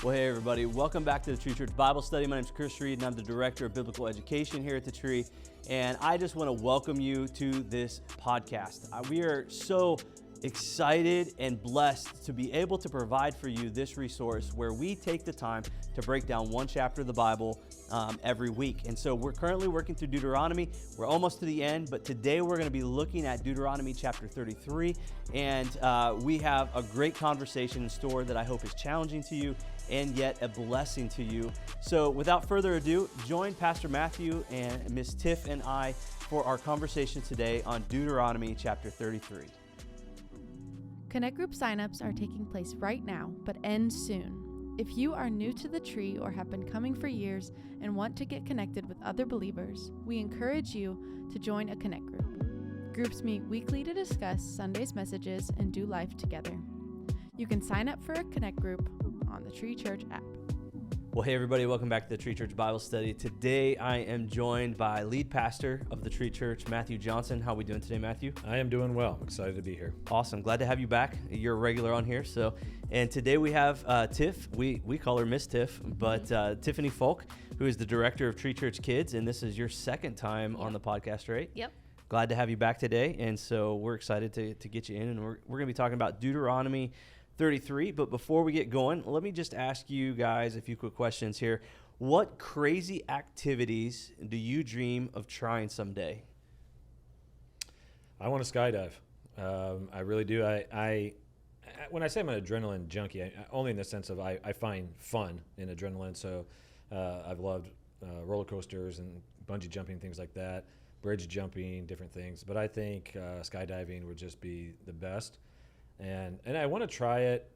Well, hey everybody, welcome back to the Tree.Church Bible Study. My name is Chris Reed and I'm the Director of Biblical Education here at the Tree. And I just want to welcome you to this podcast. We are so excited and blessed to be able to provide for you this resource where we take the time to break down one chapter of the Bible every week. And so we're currently working through Deuteronomy. We're almost to the end, but today we're going to be looking at Deuteronomy chapter 33. And we have a great conversation in store that I hope is challenging to you and yet a blessing to you. So without further ado, join Pastor Matthew and Miss Tiff and I for our conversation today on Deuteronomy chapter 33. Connect Group signups are taking place right now, but end soon. If you are new to the Tree or have been coming for years and want to get connected with other believers, we encourage you to join a Connect Group. Groups meet weekly to discuss Sunday's messages and do life together. You can sign up for a Connect Group on the Tree.Church app. Well, hey everybody, welcome back to the Tree.Church Bible Study. Today I am joined by lead pastor of the Tree.Church, Matthew Johnson. How are we doing today, Matthew? I am doing well. I'm excited to be here. Awesome. Glad to have you back. You're a regular on here. And today we have Tiff. We call her Miss Tiff, but Tiffany Fulk, who is the director of Tree.Church Kids, and this is your second time on the podcast, right? Yep. Glad to have you back today, and so we're excited to get you in, and we're going to be talking about Deuteronomy 33. But before we get going, let me just ask you guys a few quick questions here. What crazy activities do you dream of trying someday? I want to skydive. I really do. I when I say I'm an adrenaline junkie, only in the sense of I find fun in adrenaline. So I've loved roller coasters and bungee jumping, things like that, bridge jumping, different things. But I think skydiving would just be the best. And I want to try it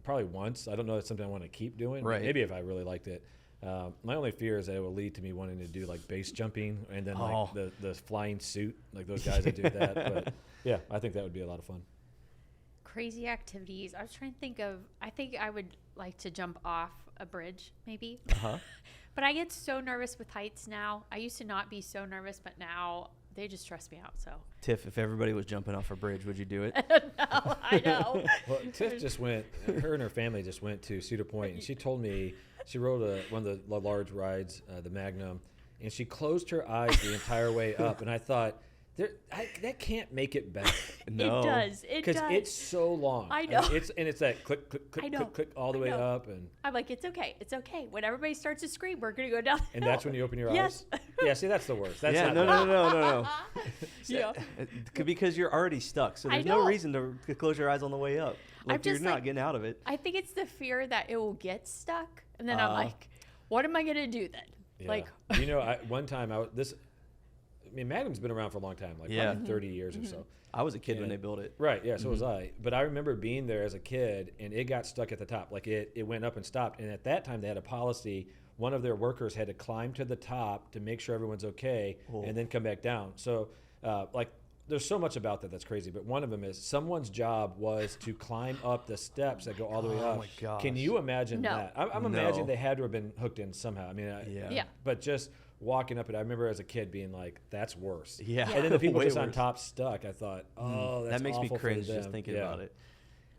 probably once. I don't know if it's something I want to keep doing. Right. Maybe if I really liked it. My only fear is that it will lead to me wanting to do like base jumping and then like the flying suit, like those guys that do that. But yeah, I think that would be a lot of fun. Crazy activities. I was trying to think of, I think I would like to jump off a bridge maybe. But I get so nervous with heights now. I used to not be so nervous, but now they just stress me out. So Tiff, if everybody was jumping off a bridge, would you do it? No, I know. Well, Tiff just went, her and her family just went to Cedar Point, and she told me she rode one of the large rides, the Magnum, and she closed her eyes the entire way up, and I thought, that can't make it better. No. It does. Because it's so long. I know. It's that click, click, click, click, click all the way up. And I'm like, it's okay. It's okay. When everybody starts to scream, we're going to go down the And hill. that's when you open your Yes. eyes? Yeah, see, that's the worst. That's Yeah, not no. Yeah. Because you're already stuck, so there's no reason to close your eyes on the way up. Like you're not getting out of it. I think it's the fear that it will get stuck, and then I'm like, what am I going to do then? Yeah. Like, one time Magnum's been around for a long time, like probably 30 years or so. I was a kid when they built it. Right, yeah, so was I. But I remember being there as a kid, and it got stuck at the top. Like, it went up and stopped. And at that time, they had a policy. One of their workers had to climb to the top to make sure everyone's okay, and then come back down. So, there's so much about that's crazy. But one of them is someone's job was to climb up the steps that go all the way up. Oh, my gosh. Can you imagine that? I'm imagining No. they had to have been hooked in somehow. I mean, Yeah. But just walking up it, I remember as a kid being like, that's worse. Yeah. And then the people Way just on worse. top stuck, I thought, that's That makes me awful for cringe them. just thinking about it.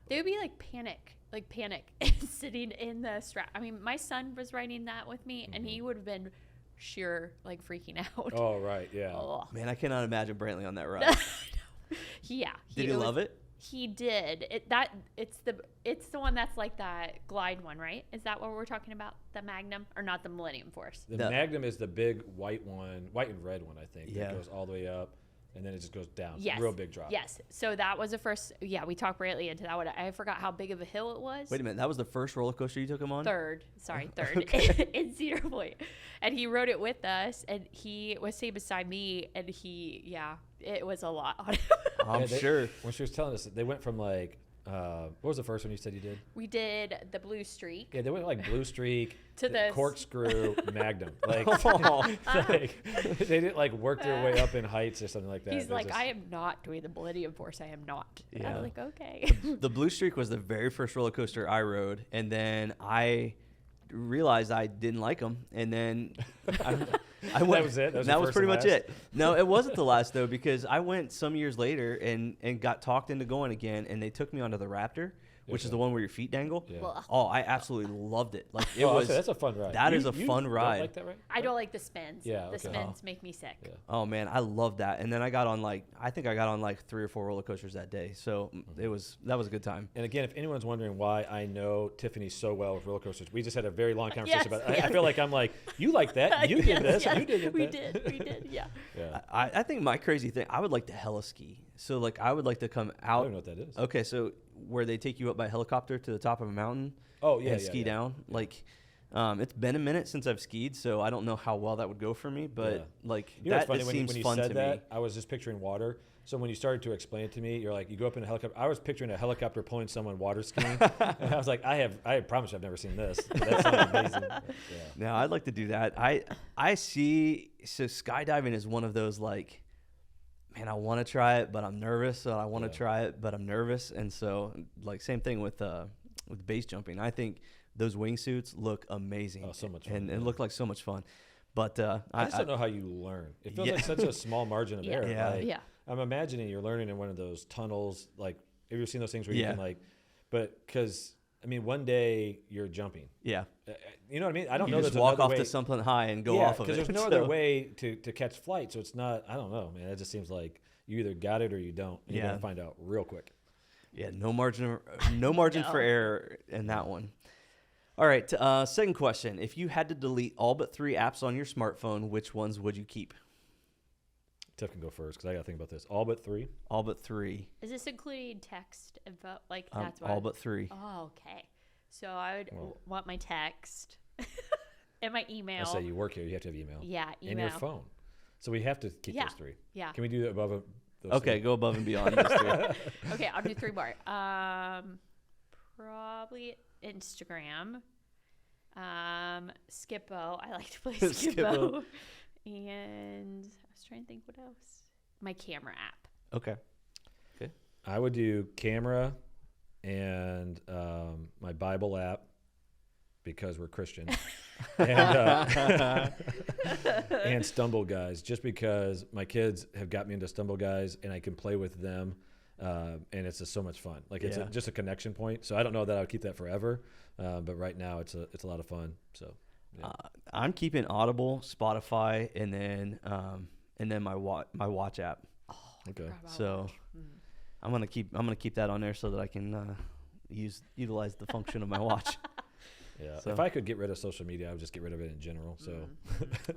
They would be like panic sitting in the strap. I mean, my son was riding that with me, and he would have been sheer like freaking out. Oh, right, yeah. Oh. Man, I cannot imagine Brantley on that ride. Yeah. Did he love it? He did. It's the one that's like that glide one, right? Is that what we're talking about? The Magnum, or not the Millennium Force? The Magnum is the big white one, white and red one, I think. Yeah. That goes all the way up, and then it just goes down. Yes. Real big drop. Yes. So that was the first. Yeah, we talked greatly into that one. I forgot how big of a hill it was. Wait a minute, that was the first roller coaster you took him on? Third in Cedar Point, and he rode it with us, and he was sitting beside me, and it was a lot on him. I'm sure. When she was telling us, they went from like, what was the first one you said you did? We did the Blue Streak. Yeah, they went like Blue Streak To the Corkscrew Magnum. Like, they didn't like work their way up in heights or something like that. He's like, I am not doing the Millennium Force. I am not. Yeah. I was like, okay. The Blue Streak was the very first roller coaster I rode, and then I realized I didn't like them, and then I went. That was it? That was pretty much it. No, it wasn't the last though, because I went some years later and got talked into going again, and they took me onto the Raptor, which is the one where your feet dangle. Yeah. Well, Oh, I absolutely loved it. Like it Oh, was. that's a fun ride. That is a You fun don't ride. like that, right? I don't like the spins. Yeah, The okay. spins make me sick. Yeah. Oh man, I love that. And then I got on I think I got on like 3 or 4 roller coasters that day. So that was a good time. And again, if anyone's wondering why I know Tiffany so well with roller coasters, we just had a very long conversation Yes, about it. yes. I feel like I'm like, you like that, you did this, Yes, you did we that. We did, yeah. Yeah. I think my crazy thing, I would like to heli-ski. So like I would like to come I out. don't know what that is. Okay, so where they take you up by helicopter to the top of a mountain Oh, yeah, and yeah, ski yeah. down. Like it's been a minute since I've skied, so I don't know how well that would go for me. But Yeah. like You know what's that funny? it When you seems fun said to that, me. I was just picturing water. So when you started to explain it to me, you're like, you go up in a helicopter. I was picturing a helicopter pulling someone water skiing. And I was like, I promise you I've never seen this. That sounds amazing. Yeah. No, I'd like to do that. I see. So skydiving is one of those like, man, I want to try it, but I'm nervous. So I want to Yeah. try it, but I'm nervous. And so like same thing with base jumping. I think those wingsuits look amazing. Oh, so much fun. and yeah. look like so much fun. But I just don't know how you learn. It feels like such a small margin of error. Yeah. Like, Yeah. I'm imagining you're learning in one of those tunnels. Like, have you ever seen those things where you Yeah. can like, but because I mean, one day you're jumping. yeah, You know what I mean? I don't you know. just there's walk another off way. to something high and go Yeah, off of it. because there's no So- other way to catch flight. So it's not. I don't know, man. It just seems like you either got it or you don't. And You're Yeah. gonna find out real quick. Yeah, no margin for error in that one. All right, second question. If you had to delete all but 3 apps on your smartphone, which ones would you keep? Tiff can go first because I got to think about this. All but 3. All but 3. Is this including text info? Like Um, that's what all but 3. Oh, okay. So I would Well- want my text and my email. I say you work here. You have to have email. Yeah, email. And your phone. So we have to keep Yeah. those 3. Yeah. Can we do that above those Okay, 3? go above and beyond those 3. Okay, I'll do 3 more. Probably Instagram. Skippo. I like to play Skippo. And I was trying to think what else. My camera app. Okay. I would do camera and my Bible app because we're Christian. And Stumble Guys, just because my kids have got me into Stumble Guys and I can play with them. And it's just so much fun. Like it's Yeah. just a connection point. So I don't know that I would keep that forever. But right now it's a lot of fun. So yeah. I'm keeping Audible, Spotify, and then my watch app. Okay. So I'm gonna keep that on there so that I can utilize the function of my watch. Yeah. So- If I could get rid of social media, I would just get rid of it in general. So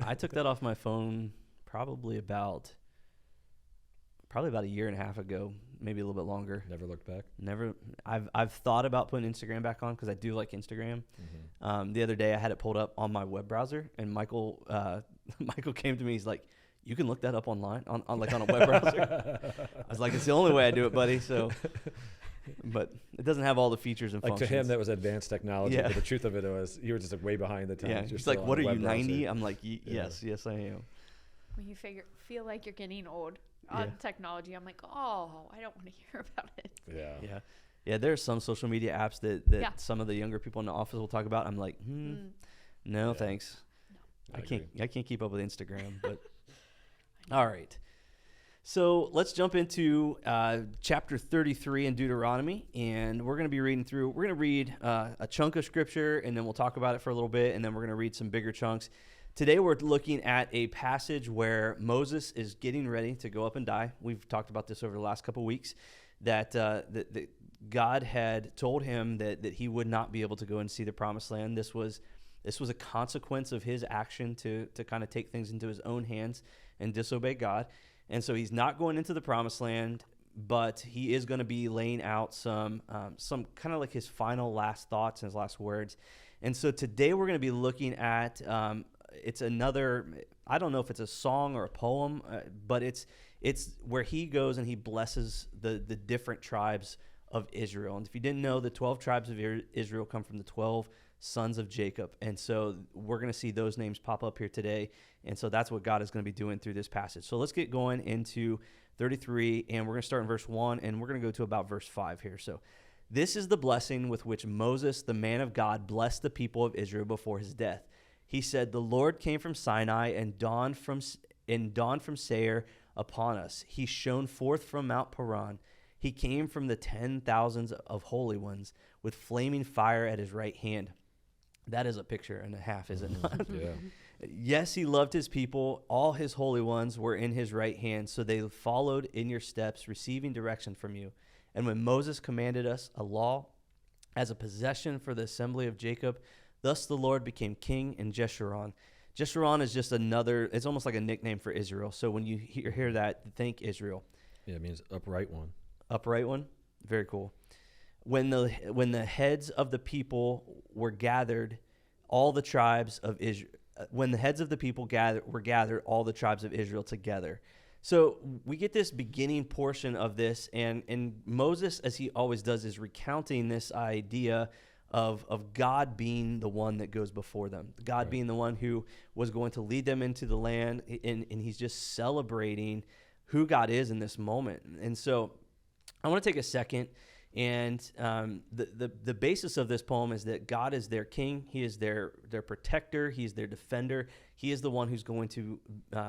I took that off my phone probably about a year and a half ago, maybe a little bit longer. never looked back. Never. I've thought about putting Instagram back on because I do like Instagram. The other day I had it pulled up on my web browser, and Michael came to me. He's like, "You can look that up online on a web browser." I was like, "It's the only way I do it, buddy." So, but it doesn't have all the features and Like functions. to him, that was advanced technology. Yeah. But the truth of it was, you were just like way behind the times. yeah. You're He's still like, on "What a are you, web browser." 90?" I'm like, "Yes, yes, I am." When you feel like you're getting old on Yeah. technology, I'm like, oh, I don't want to hear about it. Yeah. Yeah. Yeah, there's some social media apps that Yeah. some of the younger people in the office will talk about. I'm like, no, Yeah. thanks. I I can't keep up with Instagram, but all right. So let's jump into chapter 33 in Deuteronomy, and we're going to be reading through. We're going to read a chunk of scripture, and then we'll talk about it for a little bit, and then we're going to read some bigger chunks. Today we're looking at a passage where Moses is getting ready to go up and die. We've talked about this over the last couple weeks, that God had told him that he would not be able to go and see the promised land. This was a consequence of his action to kind of take things into his own hands and disobey God. And so he's not going into the promised land, but he is going to be laying out some kind of like his last thoughts and his last words. And so today we're going to be looking at it's another, I don't know if it's a song or a poem, but it's where he goes and he blesses the different tribes of Israel. And if you didn't know, the 12 tribes of Israel come from the 12 sons of Jacob. And so we're going to see those names pop up here today. And so that's what God is going to be doing through this passage. So let's get going into 33, and we're going to start in verse 1, and we're going to go to about verse 5 here. So this is the blessing with which Moses, the man of God, blessed the people of Israel before his death. He said, "The Lord came from Sinai and dawned from Seir upon us. He shone forth from Mount Paran. He came from the 10,000s of holy ones with flaming fire at his right hand. That is a picture and a half, is it not? Yeah. Yes, he loved his people. All his holy ones were in his right hand, so they followed in your steps, receiving direction from you. And when Moses commanded us a law as a possession for the assembly of Jacob, thus the Lord became king in Jeshurun. Jeshurun is just another, it's almost like a nickname for Israel. So when you hear that, think Israel. Yeah, it means upright one. Upright one? Very cool. When the heads of the people were gathered, all the tribes of Israel, when the heads of the people were gathered, all the tribes of Israel together. So we get this beginning portion of this, and Moses, as he always does, is recounting this idea of God being the one that goes before them, God Right. being the one who was going to lead them into the land, and he's just celebrating who God is in this moment. And so I want to take a second, and the basis of this poem is that God is their king. He is their protector. He's their defender. He is the one who's going to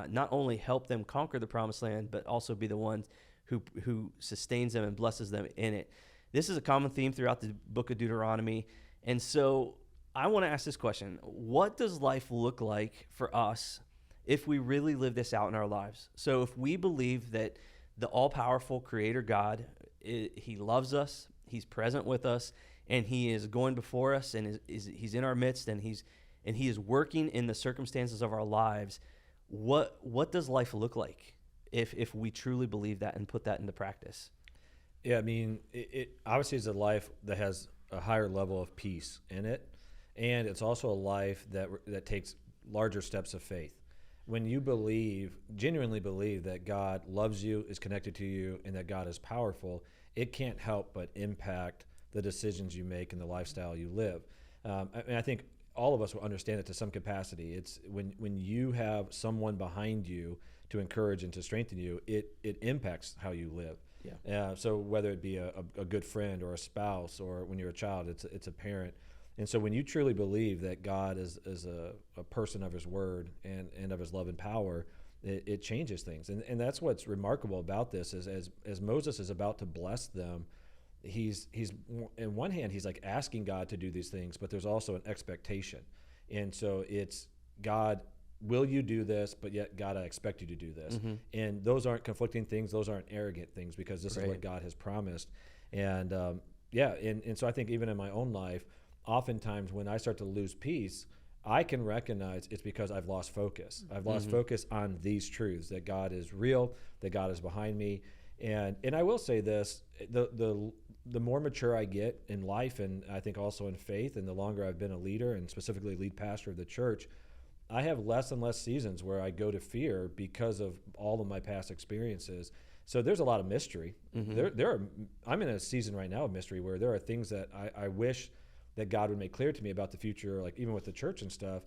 not only help them conquer the promised land, but also be the one who sustains them and blesses them in it. This is a common theme throughout the book of Deuteronomy. And so I want to ask this question. What does life look like for us if we really live this out in our lives? So if we believe that the all-powerful creator God, he loves us, he's present with us, and he is going before us, and he's in our midst, and he is working in the circumstances of our lives, what does life look like if we truly believe that and put that into practice? Yeah, I mean, it obviously is a life that has a higher level of peace in it, and it's also a life that takes larger steps of faith. When you genuinely believe that God loves you, is connected to you, and that God is powerful, it can't help but impact the decisions you make and the lifestyle you live. I think all of us will understand it to some capacity. It's when you have someone behind you to encourage and to strengthen you, it impacts how you live. Yeah. So whether it be a good friend or a spouse, or when you're a child, it's a parent. And so when you truly believe that God is a person of his word and of his love and power, it changes things. And that's what's remarkable about this is as Moses is about to bless them, he's in one hand, he's like asking God to do these things, but there's also an expectation. And so it's God, will you do this? But yet, God, I expect you to do this. Mm-hmm. And those aren't conflicting things. Those aren't arrogant things, because this is what God has promised. And and so I think even in my own life, oftentimes when I start to lose peace, I can recognize it's because I've lost focus. I've lost focus on these truths, that God is real, that God is behind me. And I will say this, the more mature I get in life, and I think also in faith, and the longer I've been a leader, and specifically lead pastor of the church, I have less and less seasons where I go to fear because of all of my past experiences. So there's a lot of mystery. Mm-hmm. I'm in a season right now of mystery where there are things that I wish that God would make clear to me about the future, like even with the church and stuff,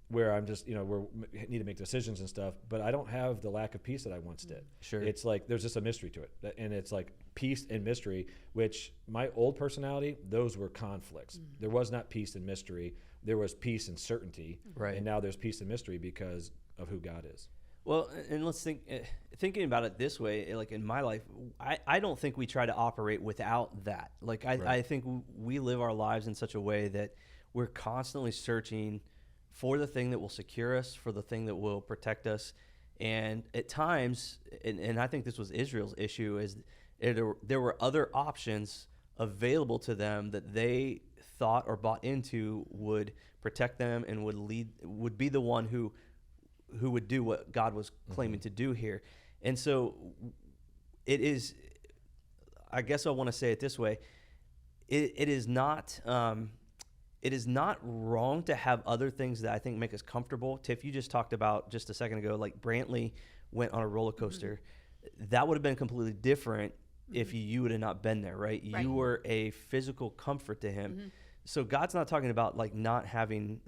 where I'm just, we need to make decisions and stuff, but I don't have the lack of peace that I once did. Sure. It's like there's just a mystery to it. And it's like peace and mystery, which my old personality, those were conflicts. Mm-hmm. There was not peace and mystery. There was peace and certainty. Right. And now there's peace and mystery because of who God is. Well, and let's thinking about it this way, like in my life, I don't think we try to operate without that. Like I think we live our lives in such a way that we're constantly searching for the thing that will secure us, for the thing that will protect us. And at times, and I think this was Israel's issue, is there were other options available to them that they thought or bought into would protect them and would be the one who would do what God was claiming to do here. And so it is, I guess I want to say it this way, it is not wrong to have other things that I think make us comfortable. Tiff, you just talked about just a second ago, like Brantley went on a roller coaster. Mm-hmm. That would have been completely different if you would have not been there, right? You were a physical comfort to him. Mm-hmm. So God's not talking about like not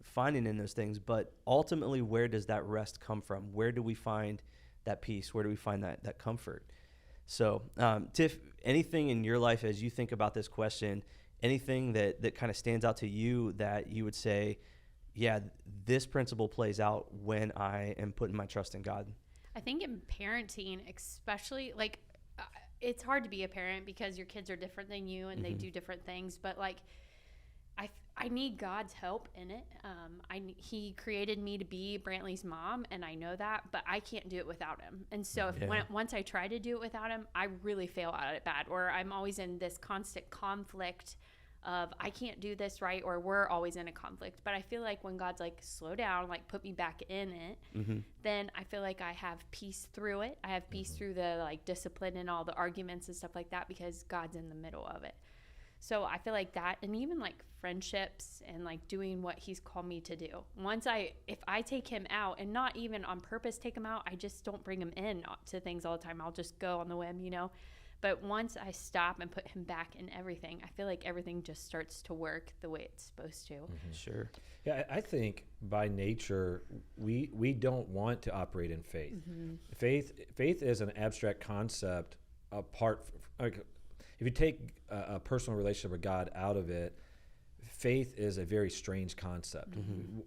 finding in those things, but ultimately, where does that rest come from? Where do we find that peace? Where do we find that comfort? So, Tiff, anything in your life as you think about this question, anything that kind of stands out to you that you would say, yeah, this principle plays out when I am putting my trust in God? I think in parenting, especially, like, it's hard to be a parent because your kids are different than you and they do different things. But like, I need God's help in it. He created me to be Brantley's mom, and I know that, but I can't do it without him. And so once I try to do it without him, I really fail at it bad, or I'm always in this constant conflict of I can't do this right, or we're always in a conflict. But I feel like when God's like, slow down, like put me back in it, then I feel like I have peace through it. I have peace through the like discipline and all the arguments and stuff like that because God's in the middle of it. So I feel like that, and even like friendships and like doing what he's called me to do. If I take him out, and not even on purpose take him out, I just don't bring him in to things all the time. I'll just go on the whim, But once I stop and put him back in everything, I feel like everything just starts to work the way it's supposed to. Sure. Yeah, I think by nature, we don't want to operate in faith. Faith is an abstract concept apart from, if you take a personal relationship with God out of it, faith is a very strange concept.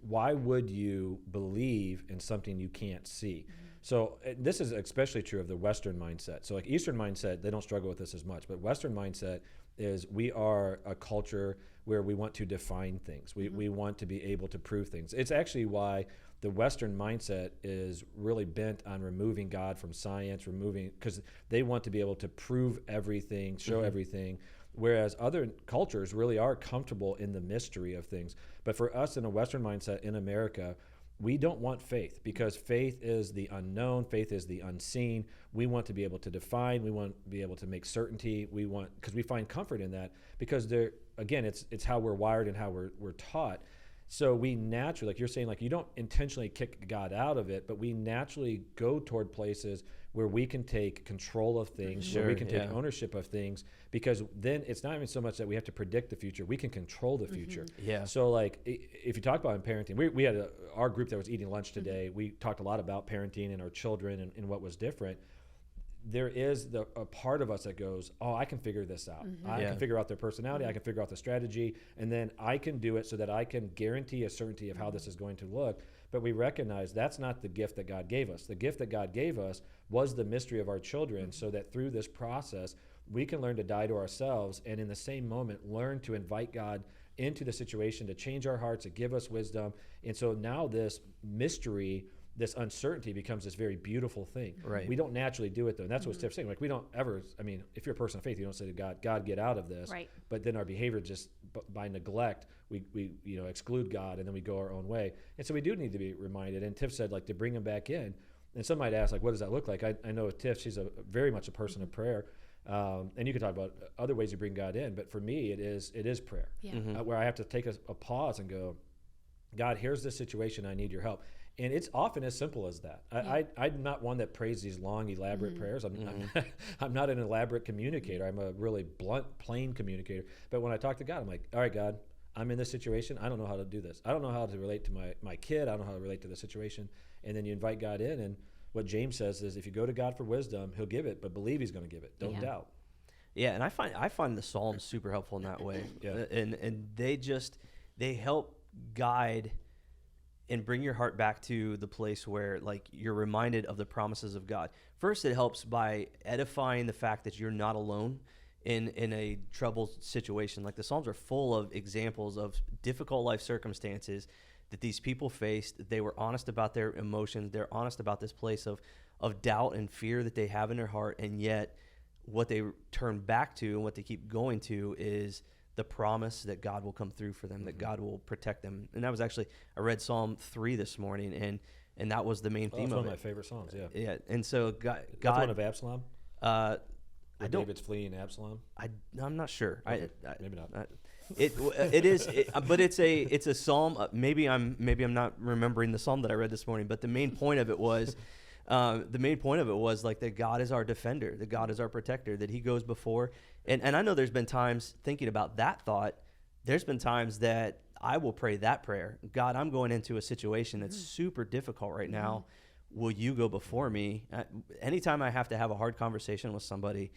Why would you believe in something you can't see? So this is especially true of the Western mindset. So like Eastern mindset, they don't struggle with this as much, but Western mindset is we are a culture where we want to define things. We want to be able to prove things. It's actually why the Western mindset is really bent on removing God from science, because they want to be able to prove everything, show everything, whereas other cultures really are comfortable in the mystery of things. But for us in a Western mindset in America, we don't want faith because faith is the unknown, faith is the unseen. We want to be able to define, we want to be able to make certainty. Because we find comfort in that because it's how we're wired and how we're taught. So we naturally, like you're saying, like you don't intentionally kick God out of it, but we naturally go toward places where we can take control of things, where we can take ownership of things, because then it's not even so much that we have to predict the future, we can control the future. Yeah. So like if you talk about in parenting, we had our group that was eating lunch today, we talked a lot about parenting and our children and what was different. There is a part of us that goes, oh, I can figure this out. I can figure out their personality. I can figure out the strategy, and then I can do it so that I can guarantee a certainty of how this is going to look. But we recognize that's not the gift that God gave us. The gift that God gave us was the mystery of our children, so that through this process, we can learn to die to ourselves, and in the same moment, learn to invite God into the situation to change our hearts, to give us wisdom. And so now this mystery, this uncertainty becomes this very beautiful thing. Right. We don't naturally do it though. And that's what Tiff's saying. Like we don't ever, if you're a person of faith, you don't say to God, get out of this. Right. But then our behavior just by neglect, we exclude God and then we go our own way. And so we do need to be reminded. And Tiff said like to bring him back in. And some might ask like, what does that look like? I know with Tiff, she's very much a person of prayer. And you can talk about other ways you bring God in, but for me, it is prayer. Yeah. Where I have to take a pause and go, God, here's the situation. I need your help. And it's often as simple as that. I'm not one that prays these long, elaborate prayers. I'm not an elaborate communicator. I'm a really blunt, plain communicator. But when I talk to God, I'm like, all right, God, I'm in this situation. I don't know how to do this. I don't know how to relate to my kid. I don't know how to relate to the situation. And then you invite God in. And what James says is if you go to God for wisdom, he'll give it, but believe he's going to give it. Don't doubt. Yeah, and I find the Psalms super helpful in that way. And they help guide and bring your heart back to the place where like you're reminded of the promises of God. First, it helps by edifying the fact that you're not alone in a troubled situation. Like the Psalms are full of examples of difficult life circumstances that these people faced. They were honest about their emotions. They're honest about this place of doubt and fear that they have in their heart. And yet what they turn back to and what they keep going to is the promise that God will come through for them, that God will protect them. And that was actually, I read Psalm 3 this morning, and that was the main theme of it. That's one of my favorite Psalms, yeah. Yeah, and so God... That's one of Absalom? David's fleeing Absalom? I'm not sure. Okay. Maybe not. It is, but it's a psalm. Maybe I'm not remembering the psalm that I read this morning. But the main point of it was, like that God is our defender, that God is our protector, that He goes before. And I know there's been times thinking about that thought. There's been times that I will pray that prayer. God, I'm going into a situation that's super difficult right now. Will you go before me? Anytime I have to have a hard conversation with somebody,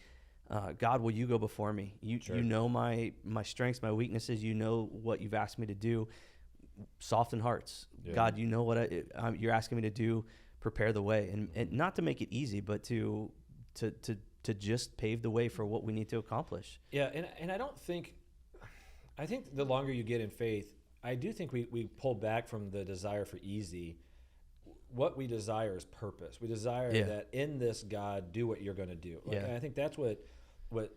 God, will you go before me? You know my strengths, my weaknesses. You know what you've asked me to do. Soften hearts. Yeah. God, you know what you're asking me to do. Prepare the way, and not to make it easy, but to just pave the way for what we need to accomplish. Yeah, and I think the longer you get in faith, I do think we pull back from the desire for easy. What we desire is purpose. We desire that in this, God, do what you're going to do. Like, I think that's what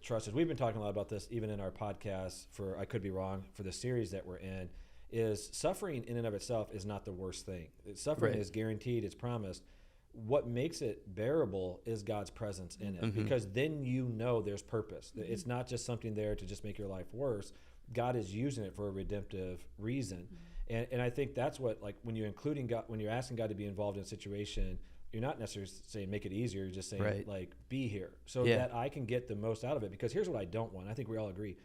trust is. We've been talking a lot about this even in our podcast for, I could be wrong, for the series that we're in, is suffering in and of itself is not the worst thing. Suffering is guaranteed, it's promised. What makes it bearable is God's presence in it, because then you know there's purpose. It's not just something there to just make your life worse. God is using it for a redemptive reason. And I think that's what, like, when you're including God, when you're asking God to be involved in a situation, you're not necessarily saying make it easier. You're just saying, like, be here so that I can get the most out of it. Because here's what I don't want. I think we all agree.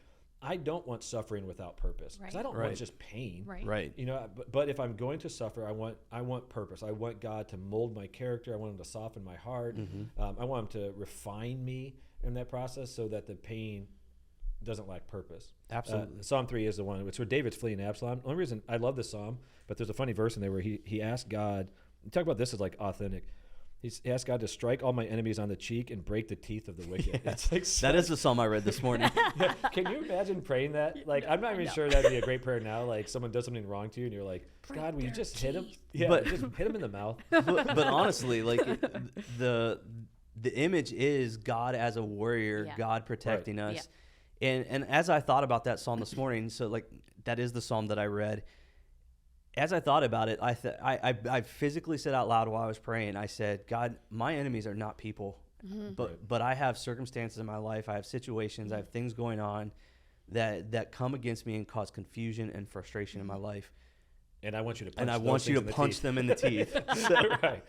I don't want suffering without purpose. Because I don't want just pain. Right. You know, but if I'm going to suffer, I want purpose. I want God to mold my character. I want him to soften my heart. I want him to refine me in that process so that the pain doesn't lack purpose. Absolutely. Psalm 3 is the one. It's where David's fleeing Absalom. The only reason I love this psalm, but there's a funny verse in there where he asked God, talk about this as like authentic. He asked God to strike all my enemies on the cheek and break the teeth of the wicked. It's like that is the psalm I read this morning. Can you imagine praying that? Like, I'm not even sure that'd be a great prayer now. Like, someone does something wrong to you and you're like, God, will you just hit him? Yeah, but just hit him in the mouth. But honestly, like, the image is God as a warrior, God protecting us. And as I thought about that psalm this morning, so like that is the psalm that I read. As I thought about it, I physically said out loud while I was praying, I said, God, my enemies are not people, but I have circumstances in my life, I have situations, I have things going on that come against me and cause confusion and frustration in my life. And I want you to punch, and I want you to punch them in the teeth. Right.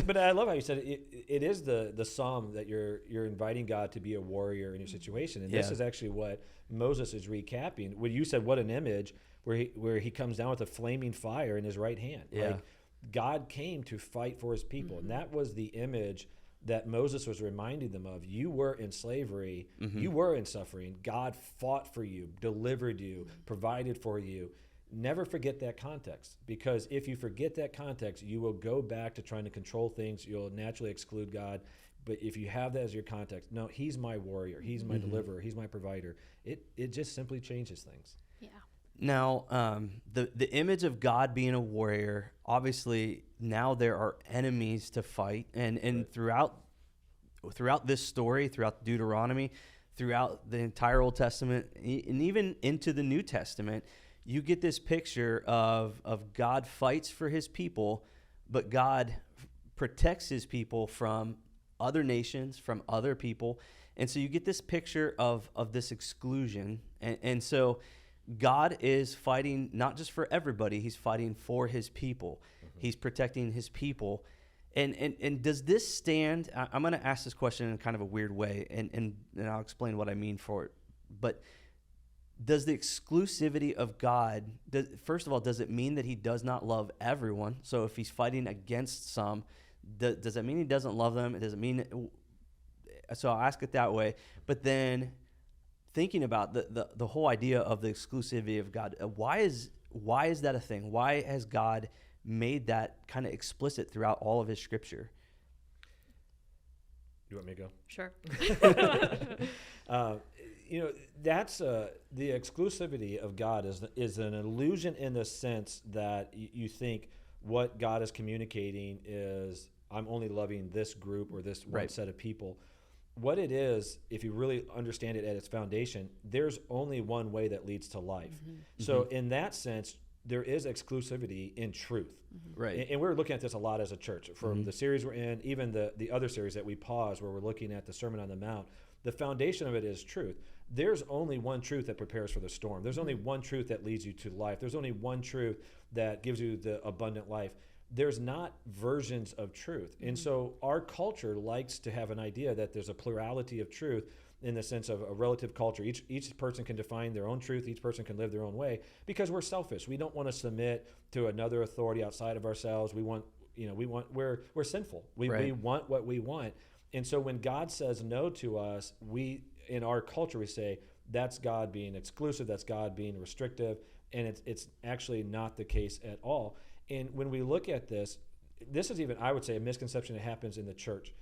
But I love how you said it is the psalm that you're inviting God to be a warrior in your situation. And this is actually what Moses is recapping. When you said, what an image, where he comes down with a flaming fire in his right hand. Yeah. Like, God came to fight for his people. And that was the image that Moses was reminding them of. You were in slavery. You were in suffering. God fought for you, delivered you, provided for you. Never forget that context, because if you forget that context, you will go back to trying to control things. You'll naturally exclude God. But if you have that as your context, no, he's my warrior. He's my deliverer. He's my provider. It just simply changes things. Yeah. Now, the image of God being a warrior, obviously now there are enemies to fight. And throughout this story, throughout Deuteronomy, throughout the entire Old Testament, and even into the New Testament, you get this picture of God fights for his people, but God protects his people from other nations, from other people. And so you get this picture of this exclusion. And so God is fighting not just for everybody, he's fighting for his people. He's protecting his people. And does this stand, I'm going to ask this question in kind of a weird way, and I'll explain what I mean for it. But does the exclusivity of God, first of all, does it mean that he does not love everyone? So if he's fighting against some, does that mean he doesn't love them? Does it mean, so I'll ask it that way. But then thinking about the whole idea of the exclusivity of God, why is that a thing? Why has God made that kind of explicit throughout all of his scripture? You want me to go? Sure. That's the exclusivity of God is an illusion in the sense that you think what God is communicating is, I'm only loving this group or this one set of people. What it is, if you really understand it at its foundation, there's only one way that leads to life. So in that sense, there is exclusivity in truth. Right. And we're looking at this a lot as a church. From the series we're in, even the other series that we pause where we're looking at the Sermon on the Mount, the foundation of it is truth. There's only one truth that prepares for the storm. There's only one truth that leads you to life. There's only one truth that gives you the abundant life. There's not versions of truth. And so our culture likes to have an idea that there's a plurality of truth in the sense of a relative culture. Each person can define their own truth. Each person can live their own way because we're selfish. We don't want to submit to another authority outside of ourselves. We're sinful. We want what we want. And so when God says no to us, in our culture, we say, that's God being exclusive, that's God being restrictive, and it's actually not the case at all. And when we look at this is even, I would say, a misconception that happens in the church.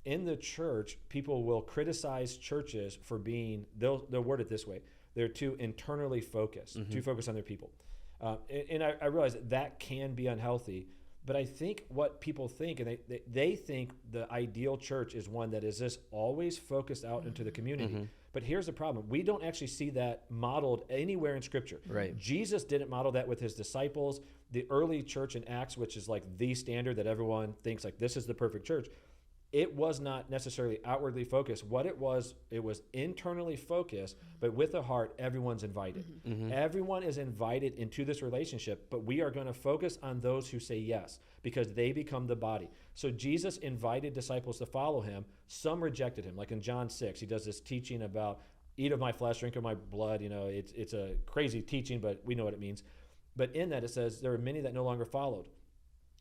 in the church, people will criticize churches for being, they'll word it this way, they're too internally focused, too focused on their people. And I realize that can be unhealthy, but I think what people think, and they think the ideal church is one that is just always focused out into the community. But here's the problem. We don't actually see that modeled anywhere in Scripture. Right. Jesus didn't model that with his disciples. The early church in Acts, which is like the standard that everyone thinks like this is the perfect church, it was not necessarily outwardly focused. What it was internally focused, but with a heart, everyone's invited. Everyone is invited into this relationship, but we are going to focus on those who say yes, because they become the body. So Jesus invited disciples to follow him. Some rejected him. Like in John 6, he does this teaching about eat of my flesh, drink of my blood. You know, it's a crazy teaching, but we know what it means. But in that it says there are many that no longer followed.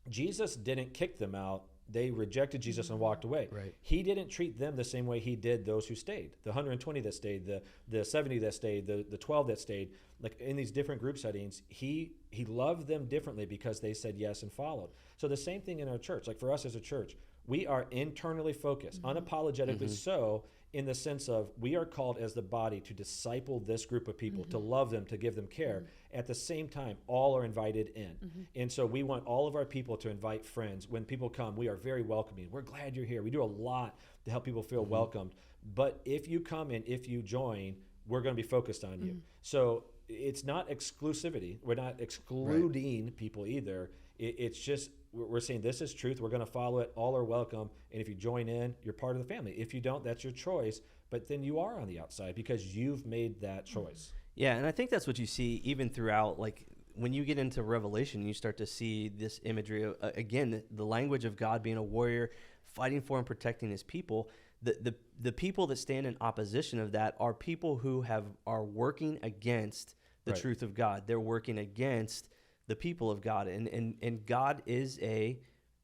Jesus didn't kick them out. They rejected Jesus and walked away. Right. He didn't treat them the same way he did those who stayed. The 120 that stayed, the 70 that stayed, the 12 that stayed. Like in these different group settings, he loved them differently because they said yes and followed. So the same thing in our church. Like for us as a church, we are internally focused, unapologetically so, in the sense of we are called as the body to disciple this group of people, to love them, to give them care. At the same time, all are invited in. And so we want all of our people to invite friends. When people come, we are very welcoming. We're glad you're here. We do a lot to help people feel welcomed. But if you come and if you join, we're going to be focused on you. So it's not exclusivity. We're not excluding people either. It's just we're saying this is truth. We're going to follow it. All are welcome. And if you join in, you're part of the family. If you don't, that's your choice. But then you are on the outside because you've made that choice. Yeah, and I think that's what you see even throughout, like when you get into Revelation, you start to see this imagery of, again, the language of God being a warrior, fighting for and protecting his people. The people that stand in opposition of that are people who are working against the truth of God. They're working against the people of God. And God is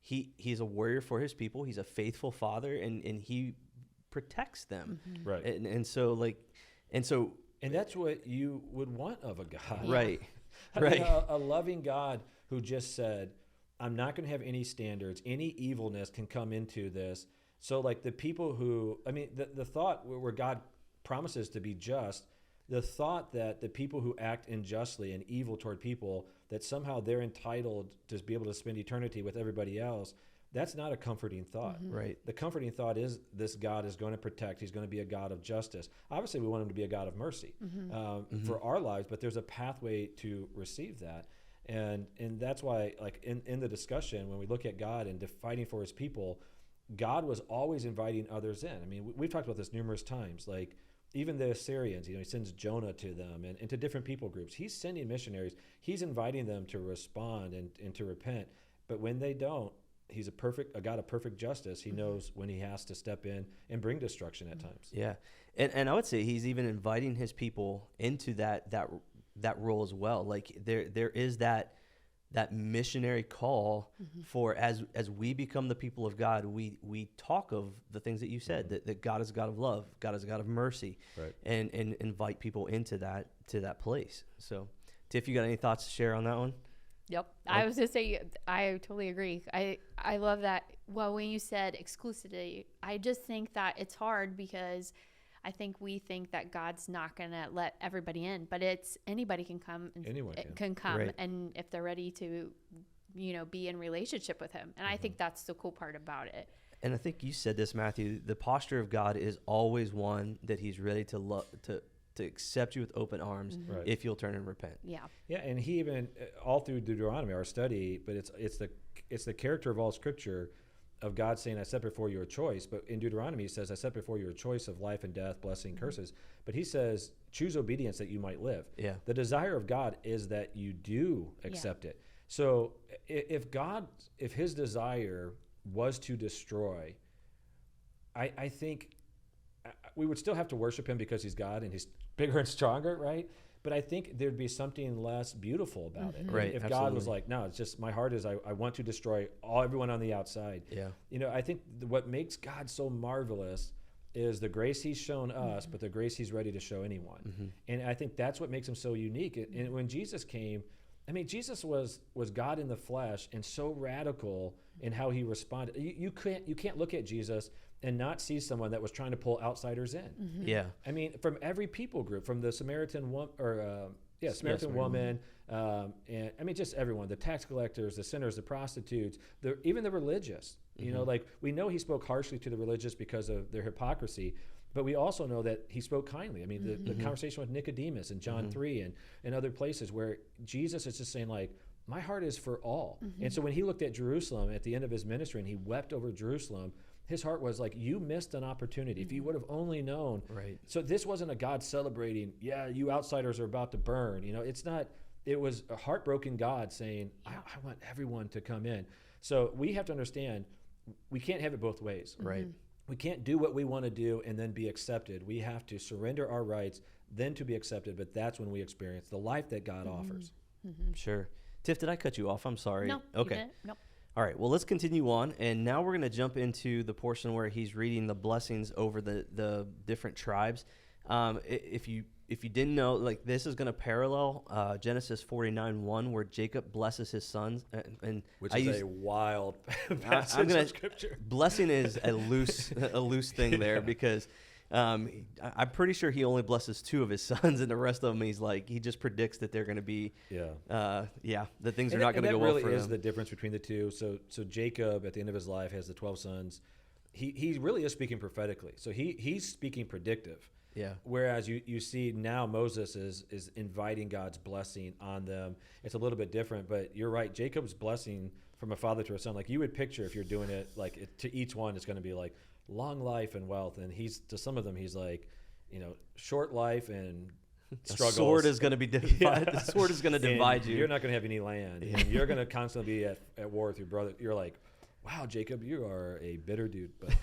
he's a warrior for his people. He's a faithful father, and he protects them. Right. And that's what you would want of a God. Right. I mean, a loving God who just said, I'm not going to have any standards. Any evilness can come into this. So like the people who, I mean, the thought where God promises to be just, the thought that the people who act unjustly and evil toward people, that somehow they're entitled to be able to spend eternity with everybody else, that's not a comforting thought. Right. The comforting thought is this God is going to protect. He's going to be a God of justice. Obviously, we want him to be a God of mercy for our lives, but there's a pathway to receive that. And that's why, like in the discussion, when we look at God and fighting for his people, God was always inviting others in. I mean, we've talked about this numerous times. Like even the Assyrians, he sends Jonah to them and to different people groups. He's sending missionaries. He's inviting them to respond and to repent. But when they don't, he's a God of perfect justice. He knows when he has to step in and bring destruction at times. Yeah. And I would say he's even inviting his people into that role as well. Like there is that missionary call for as we become the people of God, we talk of the things that you said, that God is a God of love, God is a God of mercy, right. and invite people into that place. So Tiff, you got any thoughts to share on that one? Yep. I was going to say, I totally agree. I love that. Well, when you said exclusivity, I just think that it's hard because I think we think that God's not going to let everybody in, but it's anybody can come. Anyone can come. Right. And if they're ready to, be in relationship with him. And I think that's the cool part about it. And I think you said this, Matthew, the posture of God is always one that he's ready to love, to accept you with open arms if you'll turn and repent. Yeah. Yeah, and he even all through Deuteronomy, our study, but it's the character of all Scripture of God saying, "I set before you a choice." But in Deuteronomy, he says, "I set before you a choice of life and death, blessing, curses." But he says, "Choose obedience that you might live." Yeah. The desire of God is that you do accept it. So if his desire was to destroy, I think we would still have to worship him because he's God and he's bigger and stronger, right? But I think there'd be something less beautiful about it. Right, if God was like, no, it's just my heart is I want to destroy everyone on the outside. Yeah. I think what makes God so marvelous is the grace he's shown us, but the grace he's ready to show anyone. And I think that's what makes him so unique. And when Jesus came, I mean, Jesus was God in the flesh and so radical in how he responded. You can't look at Jesus and not see someone that was trying to pull outsiders in. Mm-hmm. Yeah. I mean, from every people group, from the Samaritan woman, and I mean, just everyone, the tax collectors, the sinners, the prostitutes, even the religious. You know, like we know he spoke harshly to the religious because of their hypocrisy, but we also know that he spoke kindly. I mean, the conversation with Nicodemus in John 3 and other places where Jesus is just saying like, my heart is for all. And so when he looked at Jerusalem at the end of his ministry and he wept over Jerusalem, his heart was like, you missed an opportunity. If you would have only known. Right. So this wasn't a God celebrating, yeah, you outsiders are about to burn. You know, it's not, it was a heartbroken God saying, I want everyone to come in. So we have to understand, we can't have it both ways. Right. We can't do what we want to do and then be accepted. We have to surrender our rights, then to be accepted. But that's when we experience the life that God offers. Sure. Tiff, did I cut you off? I'm sorry. No. Okay. You didn't. Nope. All right. Well, let's continue on. And now we're going to jump into the portion where he's reading the blessings over the different tribes. If you didn't know, like this is going to parallel Genesis 49:1, where Jacob blesses his sons, Which is a wild I'm passage gonna, of Scripture. Blessing is a loose thing there because I'm pretty sure he only blesses 2 of his sons, and the rest of them he just predicts that they're going to be that things are not going to go well for them. That really is the difference between the two. So Jacob at the end of his life has the 12 sons. He really is speaking prophetically. So he's speaking predictive. Yeah. Whereas you see now Moses is inviting God's blessing on them. It's a little bit different, but you're right. Jacob's blessing from a father to a son, like you would picture if you're doing it, like to each one, it's going to be like long life and wealth. And to some of them, he's like, short life and struggles. The sword is going to be divided. The sword is going to divide you. You're not going to have any land. And you're going to constantly be at war with your brother. You're like, wow, Jacob, you are a bitter dude. But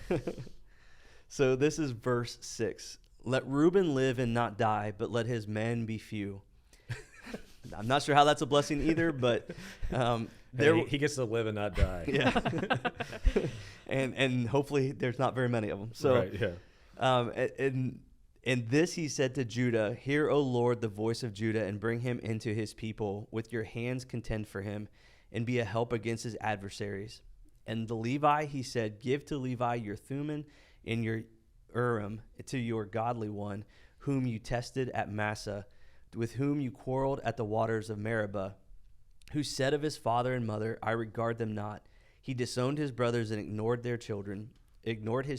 So this is verse 6. Let Reuben live and not die, but let his men be few. I'm not sure how that's a blessing either, but he gets to live and not die. Yeah. and hopefully there's not very many of them. So, right, yeah. And this he said to Judah, hear, O Lord, the voice of Judah, and bring him into his people. With your hands contend for him, and be a help against his adversaries. And the Levi, he said, give to Levi your Thummim and your Urim to your godly one, whom you tested at Massa, with whom you quarreled at the waters of Meribah, who said of his father and mother, I regard them not. He disowned his brothers and ignored his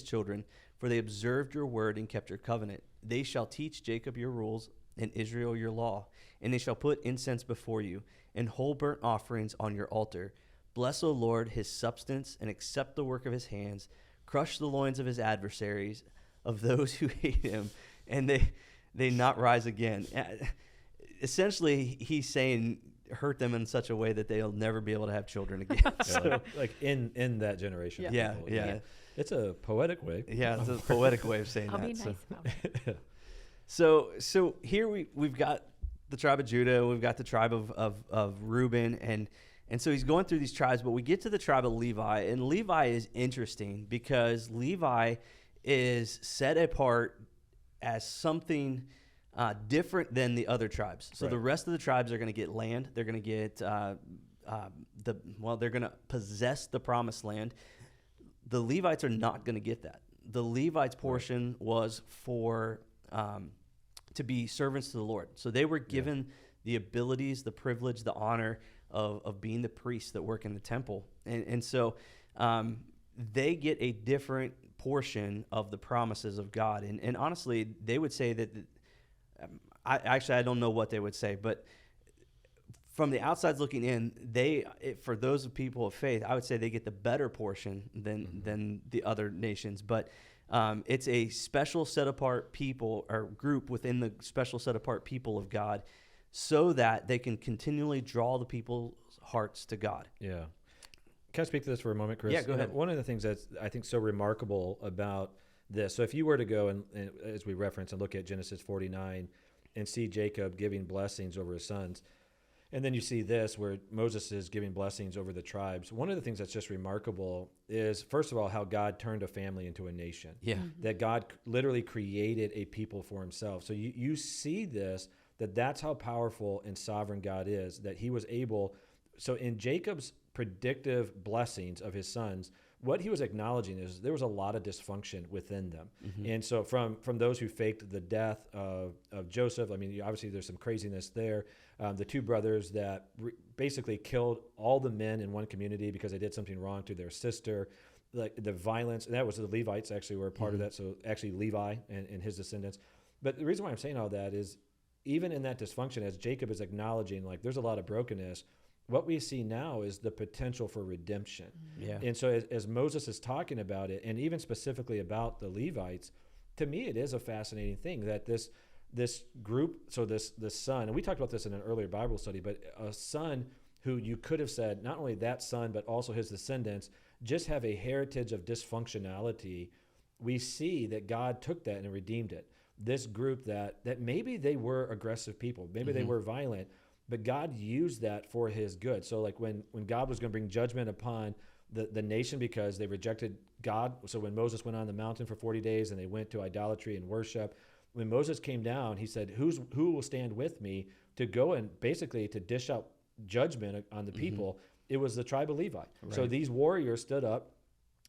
children, for they observed your word and kept your covenant. They shall teach Jacob your rules and Israel your law, and they shall put incense before you, and whole burnt offerings on your altar. Bless, O Lord, his substance, and accept the work of his hands. Crush the loins of his adversaries, of those who hate him, and they not rise again. Essentially, he's saying hurt them in such a way that they'll never be able to have children again. Like in that generation. of Yeah, people. yeah. It's a poetic way. Yeah, it's a poetic way of saying I'll that. be nice about it. So here we've got the tribe of Judah, we've got the tribe of Reuben, and so he's going through these tribes, but we get to the tribe of Levi, and Levi is interesting because Levi is set apart as something different than the other tribes. So the rest of the tribes are going to get land. They're going to get they're going to possess the promised land. The Levites are not going to get that. The Levites' portion was for to be servants to the Lord. So they were given the abilities, the privilege, the honor of being the priests that work in the temple. And so they get a different portion of the promises of God. And honestly, they would say that, I don't know what they would say, but from the outside looking in, for those of people of faith, I would say they get the better portion than the other nations. But it's a special set apart people or group within the special set apart people of God, so that they can continually draw the people's hearts to God. Yeah. Can I speak to this for a moment, Chris? Yeah, go ahead. One of the things that's, I think, so remarkable about this, so if you were to go and as we reference and look at Genesis 49 and see Jacob giving blessings over his sons, and then you see this where Moses is giving blessings over the tribes, one of the things that's just remarkable is, first of all, how God turned a family into a nation. Yeah. That God literally created a people for himself. So you see this, that's how powerful and sovereign God is, that he was able. So in Jacob's predictive blessings of his sons, what he was acknowledging is there was a lot of dysfunction within them. And so from those who faked the death of Joseph, I mean, obviously there's some craziness there. The two brothers that basically killed all the men in one community because they did something wrong to their sister, like the violence, and that was the Levites actually were a part of that. So actually Levi and his descendants. But the reason why I'm saying all that is even in that dysfunction, as Jacob is acknowledging, like there's a lot of brokenness, what we see now is the potential for redemption. Yeah. And so as Moses is talking about it, and even specifically about the Levites, to me it is a fascinating thing that this group, so this son, and we talked about this in an earlier Bible study, but a son who you could have said not only that son but also his descendants just have a heritage of dysfunctionality. We see that God took that and redeemed it. This group that maybe they were aggressive people, maybe they were violent, but God used that for his good. So like when God was going to bring judgment upon the nation because they rejected God. So when Moses went on the mountain for 40 days and they went to idolatry and worship, when Moses came down, he said, who will stand with me to go and basically to dish out judgment on the people? It was the tribe of Levi. Right. So these warriors stood up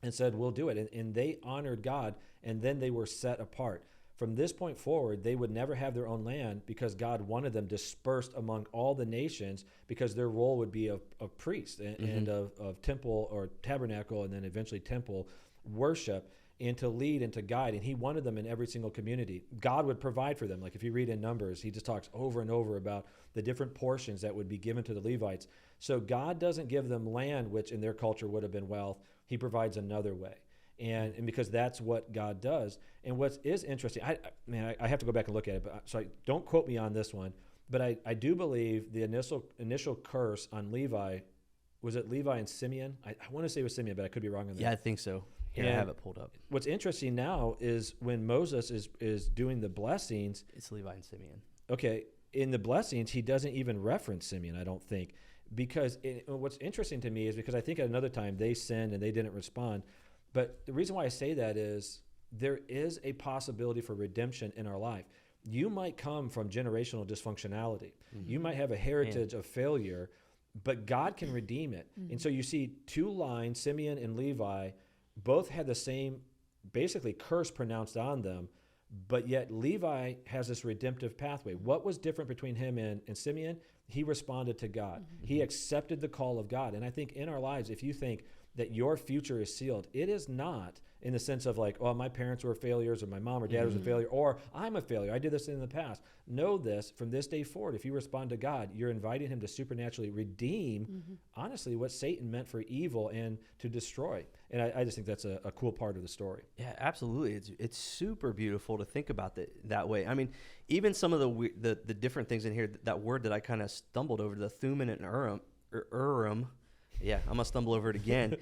and said, we'll do it. And they honored God, and then they were set apart. From this point forward, they would never have their own land because God wanted them dispersed among all the nations, because their role would be of priest and of temple or tabernacle and then eventually temple worship, and to lead and to guide. And he wanted them in every single community. God would provide for them. Like if you read in Numbers, he just talks over and over about the different portions that would be given to the Levites. So God doesn't give them land, which in their culture would have been wealth. He provides another way. And because that's what God does. And what is interesting, I have to go back and look at it, but so don't quote me on this one, but I do believe the initial curse on Levi, was it Levi and Simeon? I want to say it was Simeon, but I could be wrong on that. Yeah, I think so. Here, I have it pulled up. What's interesting now is when Moses is doing the blessings. It's Levi and Simeon. Okay, in the blessings, he doesn't even reference Simeon, I don't think. Because what's interesting to me is because I think at another time they sinned and they didn't respond. But the reason why I say that is there is a possibility for redemption in our life. You might come from generational dysfunctionality. You might have a heritage of failure, but God can redeem it. And so you see two lines, Simeon and Levi, both had the same basically curse pronounced on them, but yet Levi has this redemptive pathway. What was different between him and Simeon? He responded to God. He accepted the call of God. And I think in our lives, if you think that your future is sealed, it is not in the sense of like, oh, my parents were failures, or my mom or dad was a failure, or I'm a failure, I did this in the past. Know this, from this day forward, if you respond to God, you're inviting him to supernaturally redeem, honestly, what Satan meant for evil and to destroy. And I just think that's a cool part of the story. Yeah, absolutely. It's super beautiful to think about that way. I mean, even some of the different things in here, that word that I kind of stumbled over, the Thummim and Urim. Yeah, I'm gonna stumble over it again.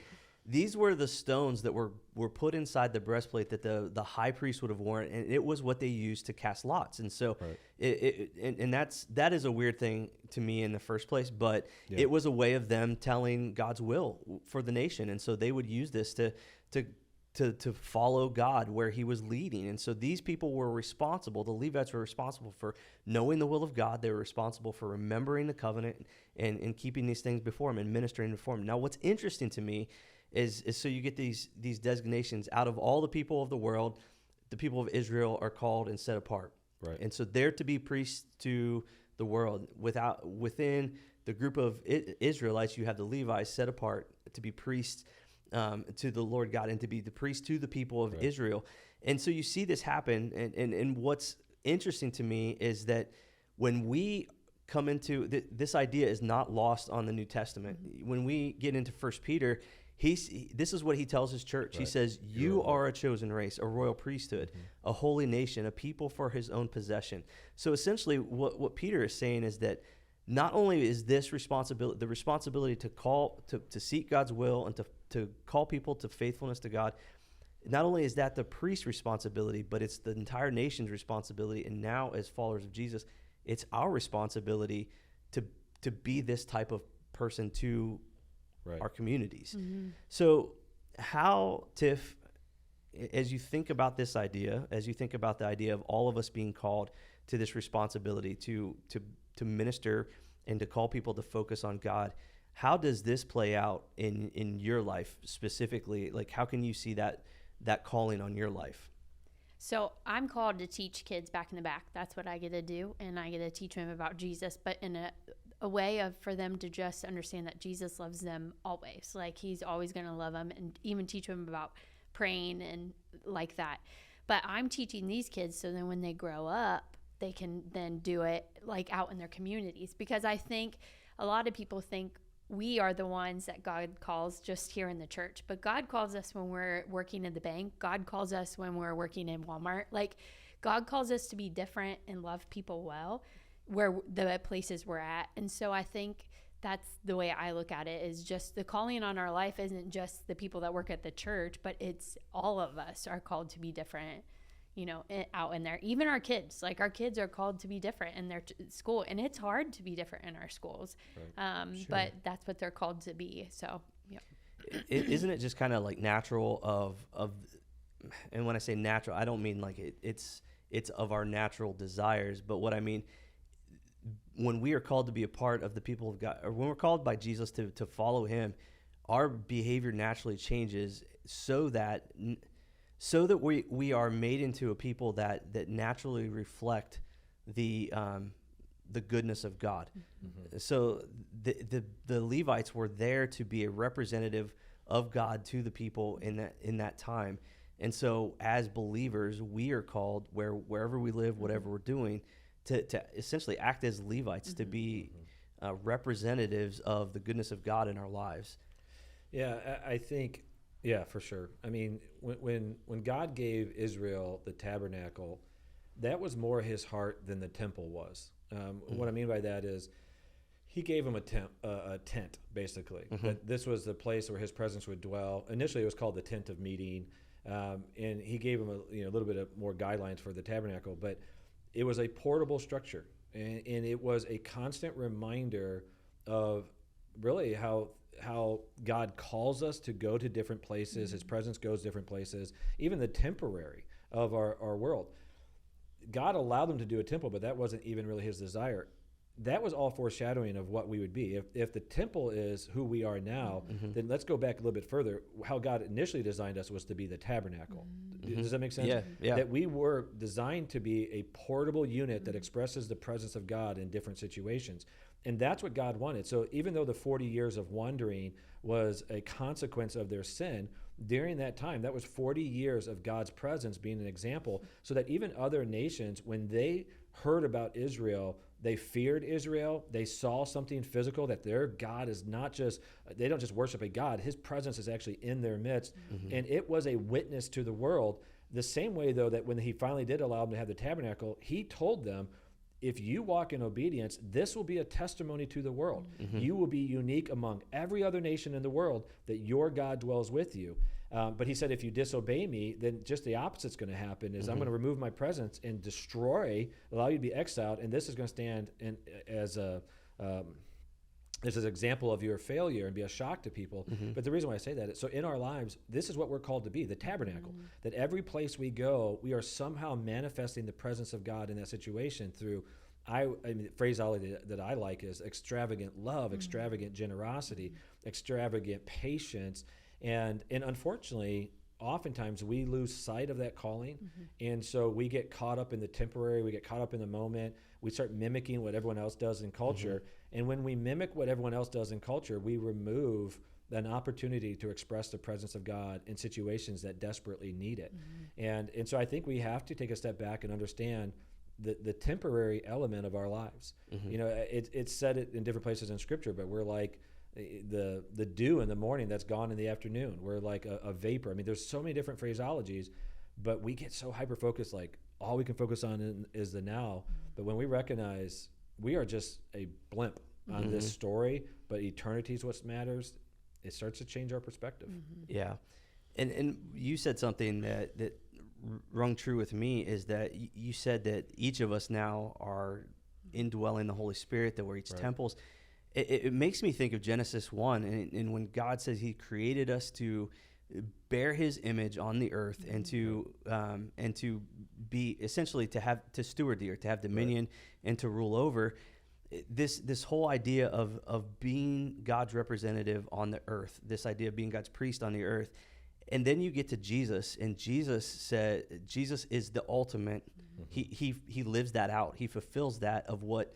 These were the stones that were put inside the breastplate that the high priest would have worn, and it was what they used to cast lots. And so, that is a weird thing to me in the first place. But it was a way of them telling God's will for the nation, and so they would use this to follow God where he was leading. And so these people were responsible. The Levites were responsible for knowing the will of God. They were responsible for remembering the covenant and keeping these things before him and ministering before him. Now, what's interesting to me is so you get these designations out of all the people of the world. The people of Israel are called and set apart. Right. And so they're to be priests to the world. Within the group of Israelites, you have the Levites set apart to be priests to the Lord God and to be the priest to the people of Israel. And so you see this happen. And what's interesting to me is that when we come into this idea is not lost on the New Testament. When we get into 1 Peter, this is what he tells his church. He says, you are a chosen race, a royal priesthood, a holy nation, a people for his own possession. So essentially what Peter is saying is that not only is this the responsibility to call, to seek God's will and to call people to faithfulness to God, not only is that the priest's responsibility, but it's the entire nation's responsibility. And now as followers of Jesus, it's our responsibility to be this type of person to our communities. So how, Tiff, as you think about this idea, as you think about the idea of all of us being called to this responsibility to minister and to call people to focus on God, how does this play out in your life specifically? Like, how can you see that calling on your life? So I'm called to teach kids back in the back. That's what I get to do, and I get to teach them about Jesus, but in a way of for them to just understand that Jesus loves them always. Like, he's always going to love them, and even teach them about praying and like that. But I'm teaching these kids so then when they grow up, they can then do it like out in their communities, because I think a lot of people think we are the ones that God calls just here in the church, but God calls us when we're working in the bank. God calls us when we're working in Walmart. Like, God calls us to be different and love people well where the places we're at. And so I think that's the way I look at it, is just the calling on our life isn't just the people that work at the church, but it's all of us are called to be different, out in there. Even our kids, like, our kids are called to be different in their school, and it's hard to be different in our schools. Right. Sure. But that's what they're called to be. So, yeah. Isn't it just kind of like natural of, and when I say natural, I don't mean like it's of our natural desires, but what I mean, when we are called to be a part of the people of God, or when we're called by Jesus to follow him, our behavior naturally changes so that we are made into a people that naturally reflect the goodness of God. Mm-hmm. So the Levites were there to be a representative of God to the people in that time. And so as believers, we are called wherever we live, whatever we're doing, to essentially act as Levites, mm-hmm. to be representatives of the goodness of God in our lives. Yeah, I think, yeah, for sure. I mean, when God gave Israel the tabernacle, that was more his heart than the temple was. Mm-hmm. What I mean by that is he gave them a tent, basically. Mm-hmm. That this was the place where his presence would dwell. Initially, it was called the tent of meeting, and he gave them a little bit of more guidelines for the tabernacle, but it was a portable structure, and it was a constant reminder of really how God calls us to go to different places. Mm-hmm. His presence goes different places, even the temporary of our world. God allowed them to do a temple, but that wasn't even really his desire. That was all foreshadowing of what we would be. If the temple is who we are now, mm-hmm. then let's go back a little bit further. How God initially designed us was to be the tabernacle. Mm-hmm. Does that make sense? Yeah. That we were designed to be a portable unit mm-hmm. that expresses the presence of God in different situations. And that's what God wanted. So even though the 40 years of wandering was a consequence of their sin, during that time, that was 40 years of God's presence being an example, so that even other nations, when they heard about Israel, they feared Israel. They saw something physical, that their God is not just, they don't just worship a God. His presence is actually in their midst. Mm-hmm. And it was a witness to the world. The same way, though, that when he finally did allow them to have the tabernacle, he told them, if you walk in obedience, this will be a testimony to the world. Mm-hmm. You will be unique among every other nation in the world, that your God dwells with you. But he said, if you disobey me, then just the opposite's going to happen, is mm-hmm. I'm going to remove my presence and destroy, allow you to be exiled. And this is going to stand as an example of your failure and be a shock to people. Mm-hmm. But the reason why I say that is, so in our lives, this is what we're called to be, the tabernacle, mm-hmm. that every place we go, we are somehow manifesting the presence of God in that situation through, I mean, the phraseology that I like is extravagant love, mm-hmm. extravagant generosity, mm-hmm. extravagant patience. And unfortunately, oftentimes we lose sight of that calling. Mm-hmm. And so we get caught up in the temporary, we get caught up in the moment, we start mimicking what everyone else does in culture. Mm-hmm. And when we mimic what everyone else does in culture, we remove an opportunity to express the presence of God in situations that desperately need it. Mm-hmm. And so I think we have to take a step back and understand the temporary element of our lives. Mm-hmm. You know, it's said it in different places in Scripture, but we're like the dew in the morning that's gone in the afternoon. We're like a vapor. I mean, there's so many different phraseologies, but we get so hyper-focused, like all we can focus on is the now. But when we recognize we are just a blimp on mm-hmm. this story, but eternity is what matters, it starts to change our perspective. Mm-hmm. Yeah. And you said something that rung true with me, is that you said that each of us now are indwelling the Holy Spirit, that we're each right. temples. It makes me think of Genesis 1, and when God says he created us to bear his image on the earth and to be essentially to steward the earth, to have dominion and to rule over. This whole idea of being God's representative on the earth, this idea of being God's priest on the earth. And then you get to Jesus, and Jesus is the ultimate. He lives that out. He fulfills that of what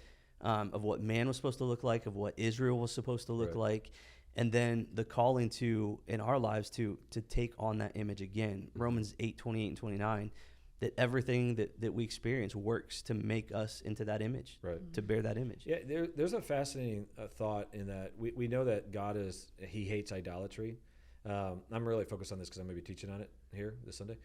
man was supposed to look like, of what Israel was supposed to look like, and then the calling in our lives to take on that image again. Romans 8:28 and 29, that everything that we experience works to make us into that image, to bear that image. Yeah, there's a fascinating thought in that we know that God he hates idolatry. I'm really focused on this because I'm going to be teaching on it here this Sunday,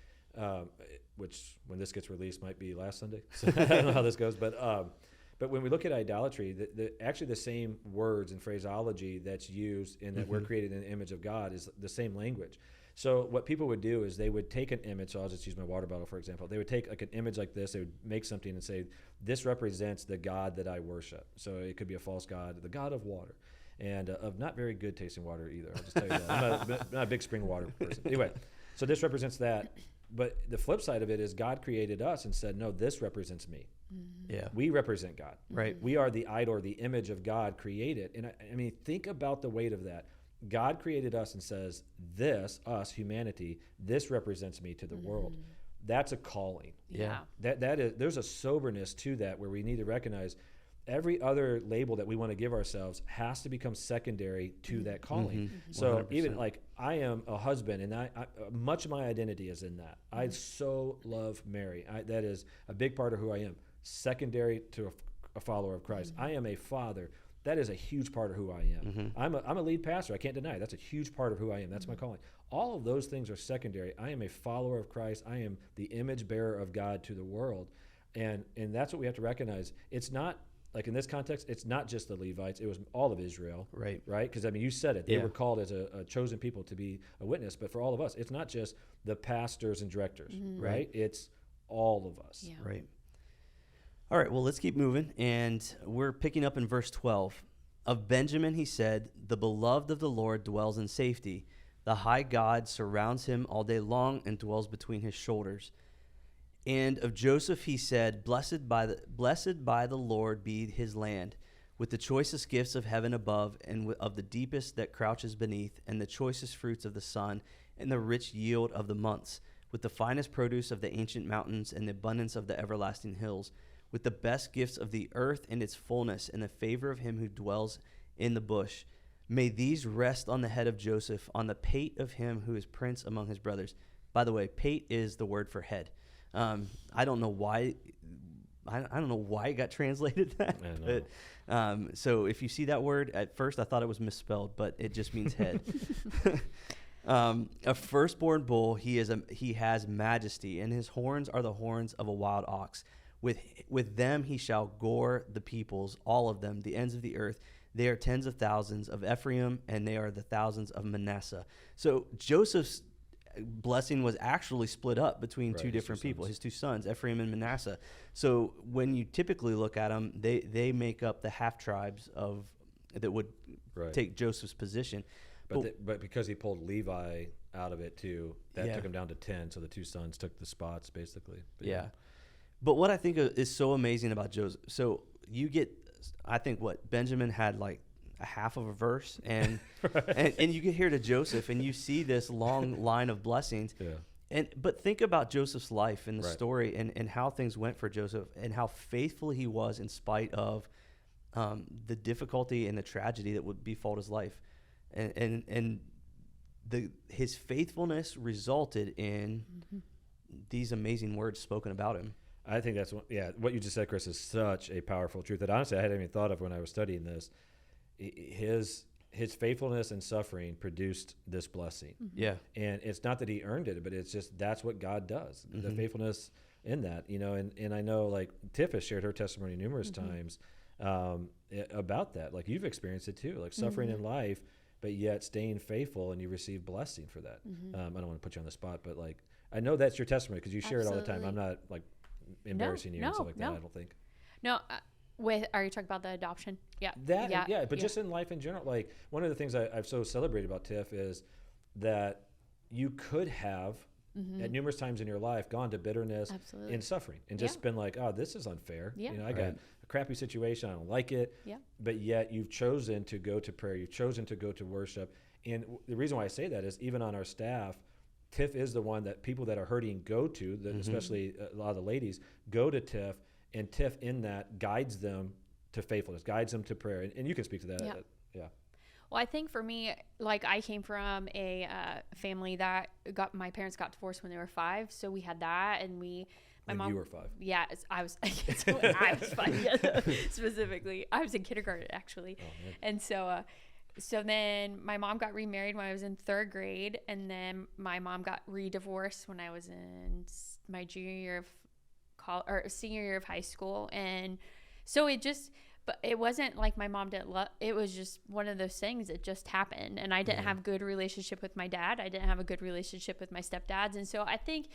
which when this gets released might be last Sunday. So I don't know how this goes, but when we look at idolatry, actually the same words and phraseology that's used in that we're created in the image of God is the same language. So what people would do is they would take an image. So I'll just use my water bottle, for example. They would take like an image like this. They would make something and say, this represents the God that I worship. So it could be a false God, the God of water. And of not very good tasting water either. I'll just tell you that. I'm not a big spring water person. Anyway, so this represents that. But the flip side of it is God created us and said, no, this represents me. Yeah. We represent God. Right. We are the idol, or the image of God created. And I mean, think about the weight of that. God created us and says, us, humanity, this represents me to the world. That's a calling. Yeah. That is, there's a soberness to that where we need to recognize every other label that we want to give ourselves has to become secondary to that calling. So 100%. Even like I am a husband, and I much of my identity is in that. I so love Mary. That is a big part of who I am. Secondary to a follower of Christ. I am a father. That is a huge part of who I am. I'm a lead pastor. I can't deny it. That's a huge part of who I am. That's my calling. All of those things are secondary. I am a follower of Christ. I am the image bearer of God to the world. And that's what we have to recognize. It's not, like in this context, it's not just the Levites. It was all of Israel. Right? Because, I mean, you said it. They were called as a chosen people to be a witness. But for all of us, it's not just the pastors and directors, right? It's all of us. Yeah. Right. All right, well, let's keep moving. And we're picking up in verse 12. Of Benjamin, he said, the beloved of the Lord dwells in safety. The high God surrounds him all day long and dwells between his shoulders. And of Joseph, he said, blessed by the Lord be his land, with the choicest gifts of heaven above, and of the deepest that crouches beneath, and the choicest fruits of the sun, and the rich yield of the months, with the finest produce of the ancient mountains, and the abundance of the everlasting hills, with the best gifts of the earth and its fullness, and the favor of him who dwells in the bush. May these rest on the head of Joseph, on the pate of him who is prince among his brothers. By the way, pate is the word for head. I don't know why. I don't know why it got translated that. But, so if you see that word, at first I thought it was misspelled, but it just means head. A firstborn bull, he has majesty, and his horns are the horns of a wild ox. With them he shall gore the peoples, all of them, the ends of the earth. They are tens of thousands of Ephraim, and they are the thousands of Manasseh. So Joseph's blessing was actually split up between two different people, his two sons, Ephraim and Manasseh. So when you typically look at them, they make up the half tribes that would take Joseph's position. But because he pulled Levi out of it too, that took him down to 10. So the two sons took the spots basically. But what I think is so amazing about Joseph, so you get, I think Benjamin had like a half of a verse, and and you get here to Joseph, and you see this long line of blessings. But think about Joseph's life and the story and how things went for Joseph, and how faithful he was in spite of the difficulty and the tragedy that would befall his life, and his faithfulness resulted in these amazing words spoken about him. I think that's what you just said, Chris, is such a powerful truth that honestly I hadn't even thought of when I was studying this. His faithfulness and suffering produced this blessing. And it's not that he earned it, but it's just that's what God does. The faithfulness in that, and I know like Tiff has shared her testimony numerous times about that. Like you've experienced it too, like suffering in life, but yet staying faithful, and you receive blessing for that. I don't want to put you on the spot, but like I know that's your testimony because you share it all the time. I'm not like embarrassing you and stuff like that. I don't think. No. Are you talking about the adoption? But just in life in general, like one of the things I've so celebrated about Tiff is that you could have at numerous times in your life gone to bitterness Absolutely. and suffering and just been like, oh, this is unfair. Yeah. I got a crappy situation. I don't like it. Yeah. But yet you've chosen to go to prayer. You've chosen to go to worship. And the reason why I say that is even on our staff, Tiff is the one that people that are hurting go to, especially a lot of the ladies, go to Tiff, and Tiff in that guides them to faithfulness, guides them to prayer. And you can speak to that. Yeah. Well, I think for me, like I came from a family that my parents got divorced when they were 5. So we had that, and my mom. You were 5. Yeah, I was. I was 5. Yeah, specifically, I was in kindergarten actually, and so then my mom got remarried when I was in 3rd grade, and then my mom got re-divorced when I was in my junior year of college or senior year of high school, and so But it wasn't like my mom didn't love. It was just one of those things that just happened, and I didn't have a good relationship with my dad. I didn't have a good relationship with my stepdads, and so I think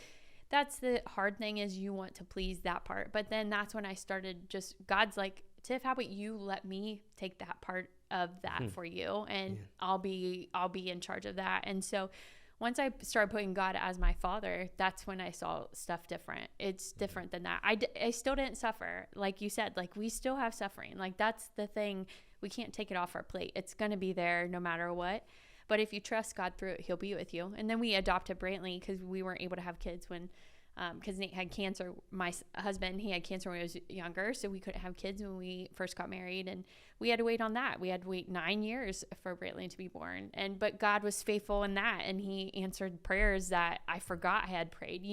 that's the hard thing is you want to please that part. But then that's when I started God's like, Tiff, how about you let me take that part of that for you, and I'll be in charge of that. And so once I started putting God as my father, that's when I saw stuff different. It's different than that. I still didn't suffer. Like you said, like we still have suffering. Like that's the thing. We can't take it off our plate. It's going to be there no matter what. But if you trust God through it, he'll be with you. And then we adopted Brantley because we weren't able to have kids when, because Nate had cancer. My husband, he had cancer when he was younger, so we couldn't have kids when we first got married, and we had to wait on that. We had to wait 9 years for Brantley to be born, but God was faithful in that, and he answered prayers that I forgot I had prayed,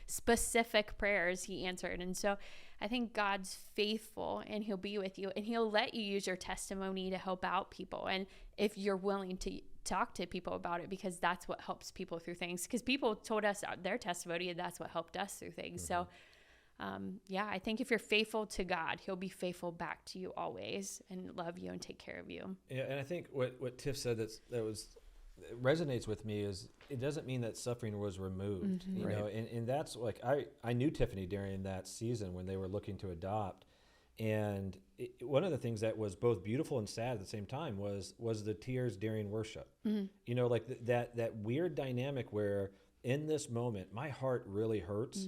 specific prayers he answered. And so I think God's faithful, and he'll be with you, and he'll let you use your testimony to help out people. And if you're willing to talk to people about it, because that's what helps people through things, because people told us their testimony, and that's what helped us through things. So I think if you're faithful to God, he'll be faithful back to you always and love you and take care of you. Yeah, and I think what Tiff said that resonates with me is it doesn't mean that suffering was removed, and that's like I knew Tiffany during that season when they were looking to adopt. And one of the things that was both beautiful and sad at the same time was the tears during worship. Like that weird dynamic where in this moment, my heart really hurts.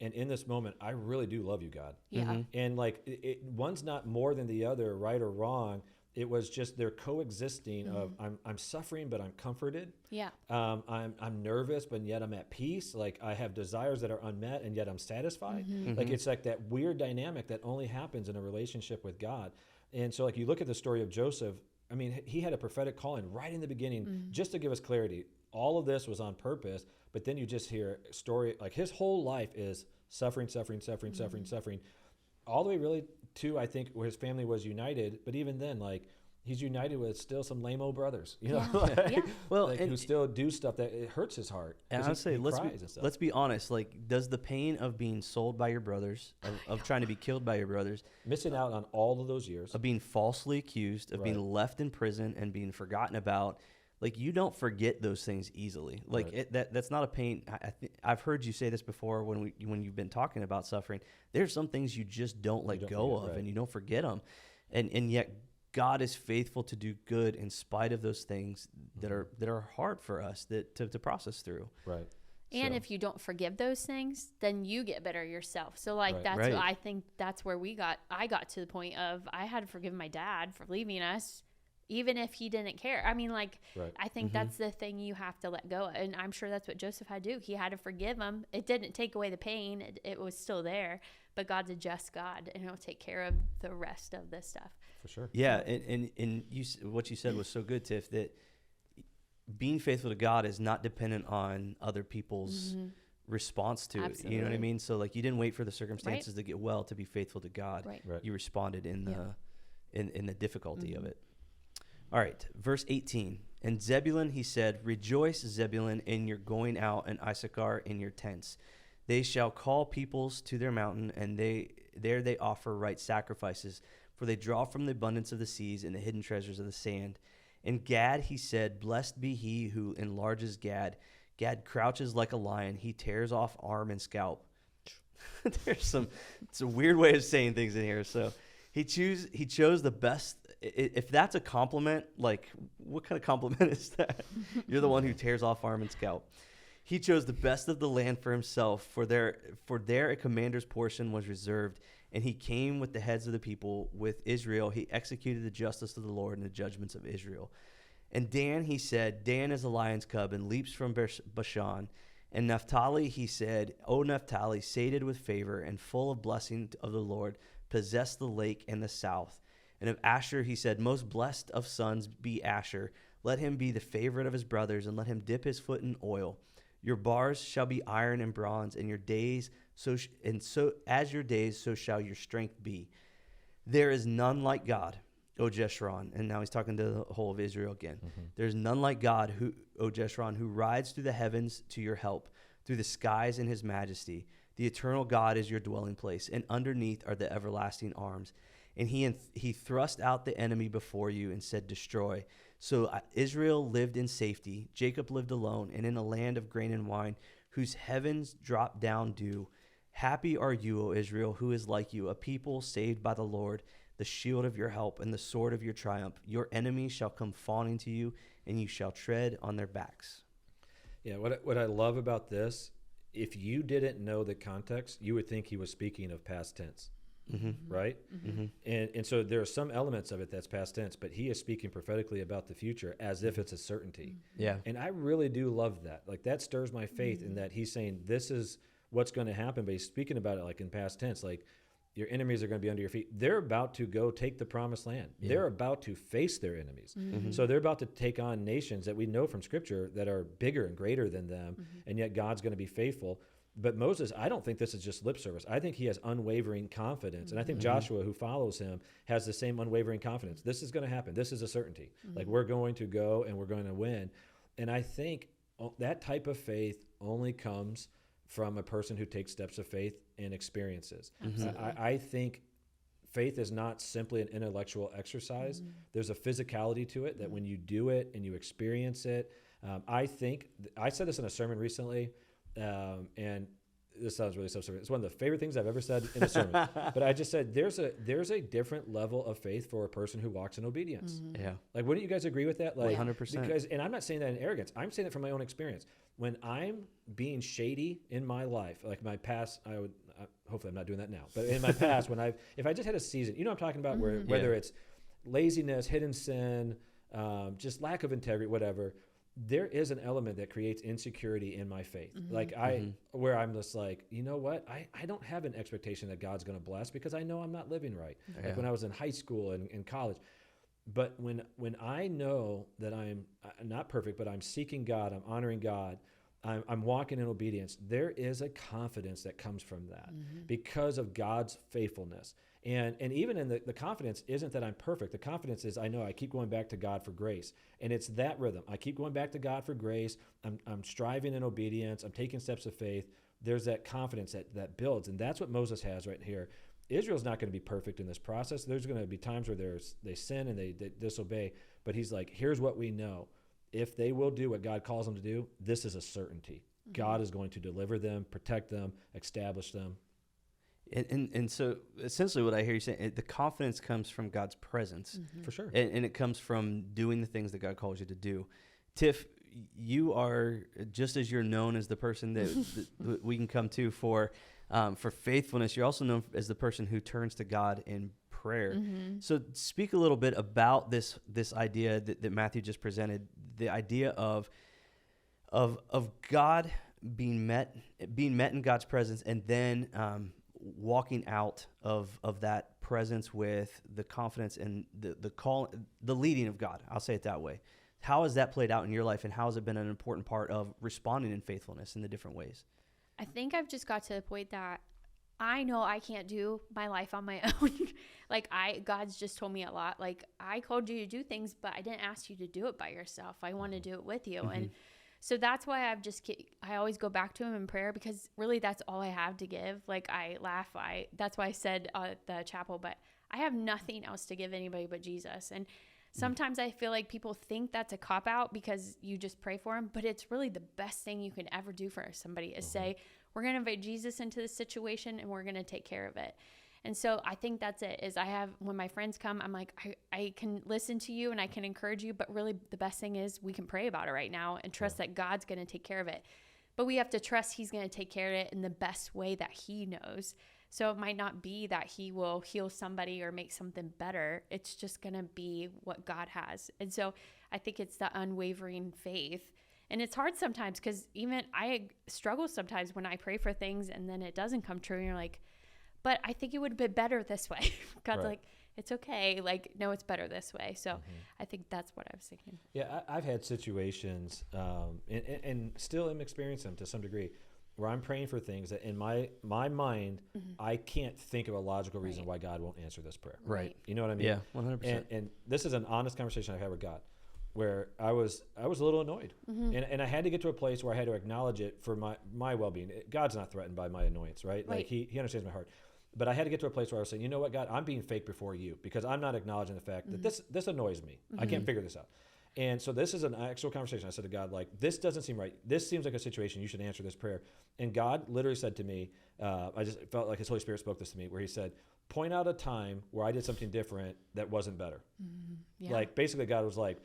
And in this moment, I really do love you, God. Yeah. And like one's not more than the other, right or wrong. It was just they're coexisting of I'm suffering, but I'm comforted. Yeah. I'm nervous, but yet I'm at peace. Like I have desires that are unmet, and yet I'm satisfied. Like it's like that weird dynamic that only happens in a relationship with God. And so like you look at the story of Joseph, I mean, he had a prophetic calling right in the beginning, just to give us clarity. All of this was on purpose, but then you just hear a story, like his whole life is suffering, all the way really to, I think, where his family was united. But even then, like, he's united with still some lame-o brothers, who still do stuff that it hurts his heart. And I would say, let's be honest. Like, does the pain of being sold by your brothers, of trying to be killed by your brothers, missing out on all of those years, of being falsely accused, of being left in prison and being forgotten about, like, you don't forget those things easily. Like that's not a pain. I've heard you say this before when you've been talking about suffering. There's some things you just don't let go of, and you don't forget them, and yet God is faithful to do good in spite of those things that are hard for us to process through. Right. And if you don't forgive those things, then you get bitter yourself. So like that's what I think that's where I got to the point of I had to forgive my dad for leaving us, even if he didn't care. I mean, like, I think that's the thing you have to let go of. And I'm sure that's what Joseph had to do. He had to forgive him. It didn't take away the pain. It was still there. But God's a just God, and he'll take care of the rest of this stuff. For sure. Yeah, and what you said was so good, Tiff, that being faithful to God is not dependent on other people's response to it. You know what I mean? So, like, you didn't wait for the circumstances to get well to be faithful to God. Right. You responded in the difficulty of it. All right, verse 18. And Zebulun, he said, rejoice, Zebulun, in your going out, and Issachar in your tents. They shall call peoples to their mountain, and there they offer right sacrifices, for they draw from the abundance of the seas and the hidden treasures of the sand. And Gad, he said, blessed be he who enlarges Gad. Gad crouches like a lion. He tears off arm and scalp. It's a weird way of saying things in here. So he chose the best. If that's a compliment, like, what kind of compliment is that? You're the one who tears off arm and scalp. He chose the best of the land for himself, for there a commander's portion was reserved, and he came with the heads of the people. With Israel, he executed the justice of the Lord and the judgments of Israel. And Dan, he said, Dan is a lion's cub and leaps from Bashan. And Naphtali, he said, O Naphtali, sated with favor and full of blessing of the Lord, possess the lake and the south. And of Asher, he said, most blessed of sons be Asher. Let him be the favorite of his brothers, and let him dip his foot in oil. Your bars shall be iron and bronze, and your days so as your days, so shall your strength be. There is none like God, O Jeshurun. And now he's talking to the whole of Israel again. There is none like God, O Jeshurun, who rides through the heavens to your help, through the skies in his majesty. The eternal God is your dwelling place, and underneath are the everlasting arms. And he thrust out the enemy before you and said, destroy. So Israel lived in safety. Jacob lived alone, and in a land of grain and wine, whose heavens drop down dew. Happy are you, O Israel, who is like you, a people saved by the Lord, the shield of your help and the sword of your triumph. Your enemies shall come fawning to you, and you shall tread on their backs. Yeah, what I love about this, if you didn't know the context, you would think he was speaking of past tense. Right? And so there are some elements of it that's past tense, but he is speaking prophetically about the future as if it's a certainty. Yeah. And I really do love that. Like, that stirs my faith in that he's saying this is what's going to happen, but he's speaking about it like in past tense, like your enemies are going to be under your feet. They're about to go take the promised land. Yeah. They're about to face their enemies. So they're about to take on nations that we know from Scripture that are bigger and greater than them, and yet God's going to be faithful. But Moses, I don't think this is just lip service. I think he has unwavering confidence. And I think Joshua, who follows him, has the same unwavering confidence. This is going to happen. This is a certainty. Like, we're going to go and we're going to win. And I think that type of faith only comes from a person who takes steps of faith and experiences. I think faith is not simply an intellectual exercise. There's a physicality to it that when you do it and you experience it, I said this in a sermon recently, and this sounds really self-serving. It's one of the favorite things I've ever said in a sermon. But I just said there's a different level of faith for a person who walks in obedience. Yeah. Like, wouldn't you guys agree with that? Like, 100%. Because, and I'm not saying that in arrogance. I'm saying it from my own experience. When I'm being shady in my life, like my past, hopefully I'm not doing that now, but in my past, if I just had a season, you know what I'm talking about, where whether it's laziness, hidden sin, just lack of integrity, whatever, there is an element that creates insecurity in my faith. Like where I'm just like, you know what? I don't have an expectation that God's going to bless because I know I'm not living right. Like when I was in high school and in college. But when I know that I'm not perfect, but I'm seeking God, I'm honoring God, I'm walking in obedience, there is a confidence that comes from that because of God's faithfulness. And even in the confidence isn't that I'm perfect. The confidence is I know I keep going back to God for grace. And it's that rhythm. I keep going back to God for grace. I'm striving in obedience. I'm taking steps of faith. There's that confidence that builds. And that's what Moses has right here. Israel's not going to be perfect in this process. There's going to be times where they sin and they disobey. But he's like, here's what we know. If they will do what God calls them to do, this is a certainty. God is going to deliver them, protect them, establish them. And so essentially what I hear you saying, the confidence comes from God's presence. For sure. And it comes from doing the things that God calls you to do. Tiff, you are, just as you're known as the person that we can come to for faithfulness, you're also known as the person who turns to God in prayer. So speak a little bit about this idea that Matthew just presented, the idea of God being met in God's presence, and then walking out of that presence with the confidence and the call, the leading of God. I'll say it that way. How has that played out in your life, and how has it been an important part of responding in faithfulness in the different ways? I think I've just got to the point that I know I can't do my life on my own. God's just told me a lot. Like, I called you to do things, but I didn't ask you to do it by yourself. I want to do it with you. And so that's why I always go back to him in prayer, because really that's all I have to give. Like, I laugh. That's why I said at the chapel, but I have nothing else to give anybody but Jesus. And sometimes I feel like people think that's a cop-out because you just pray for them, but it's really the best thing you can ever do for somebody is say, we're going to invite Jesus into this situation and we're going to take care of it. And so I think that's it, is when my friends come, I'm like, I can listen to you and I can encourage you, but really the best thing is we can pray about it right now and trust that God's going to take care of it. but we have to trust he's going to take care of it in the best way that he knows. So it might not be that he will heal somebody or make something better. It's just going to be what God has. And so I think it's the unwavering faith. And it's hard sometimes because even I struggle sometimes when I pray for things and then it doesn't come true. And you're like, but I think it would have been better this way. God's like, it's okay. Like, no, it's better this way. So I think that's what I was thinking. Yeah, I've had situations and still am experiencing them to some degree where I'm praying for things that in my mind, I can't think of a logical reason why God won't answer this prayer. Right. You know what I mean? Yeah, 100%. And this is an honest conversation I've had with God where I was a little annoyed. And I had to get to a place where I had to acknowledge it for my well-being. God's not threatened by my annoyance, right? Like he understands my heart. But I had to get to a place where I was saying, you know what, God, I'm being fake before you because I'm not acknowledging the fact that this annoys me. I can't figure this out. And so this is an actual conversation. I said to God, like, this doesn't seem right. This seems like a situation you should answer this prayer. And God literally said to me, I just felt like his Holy Spirit spoke this to me, where he said, point out a time where I did something different that wasn't better. Yeah. Like, basically God was like,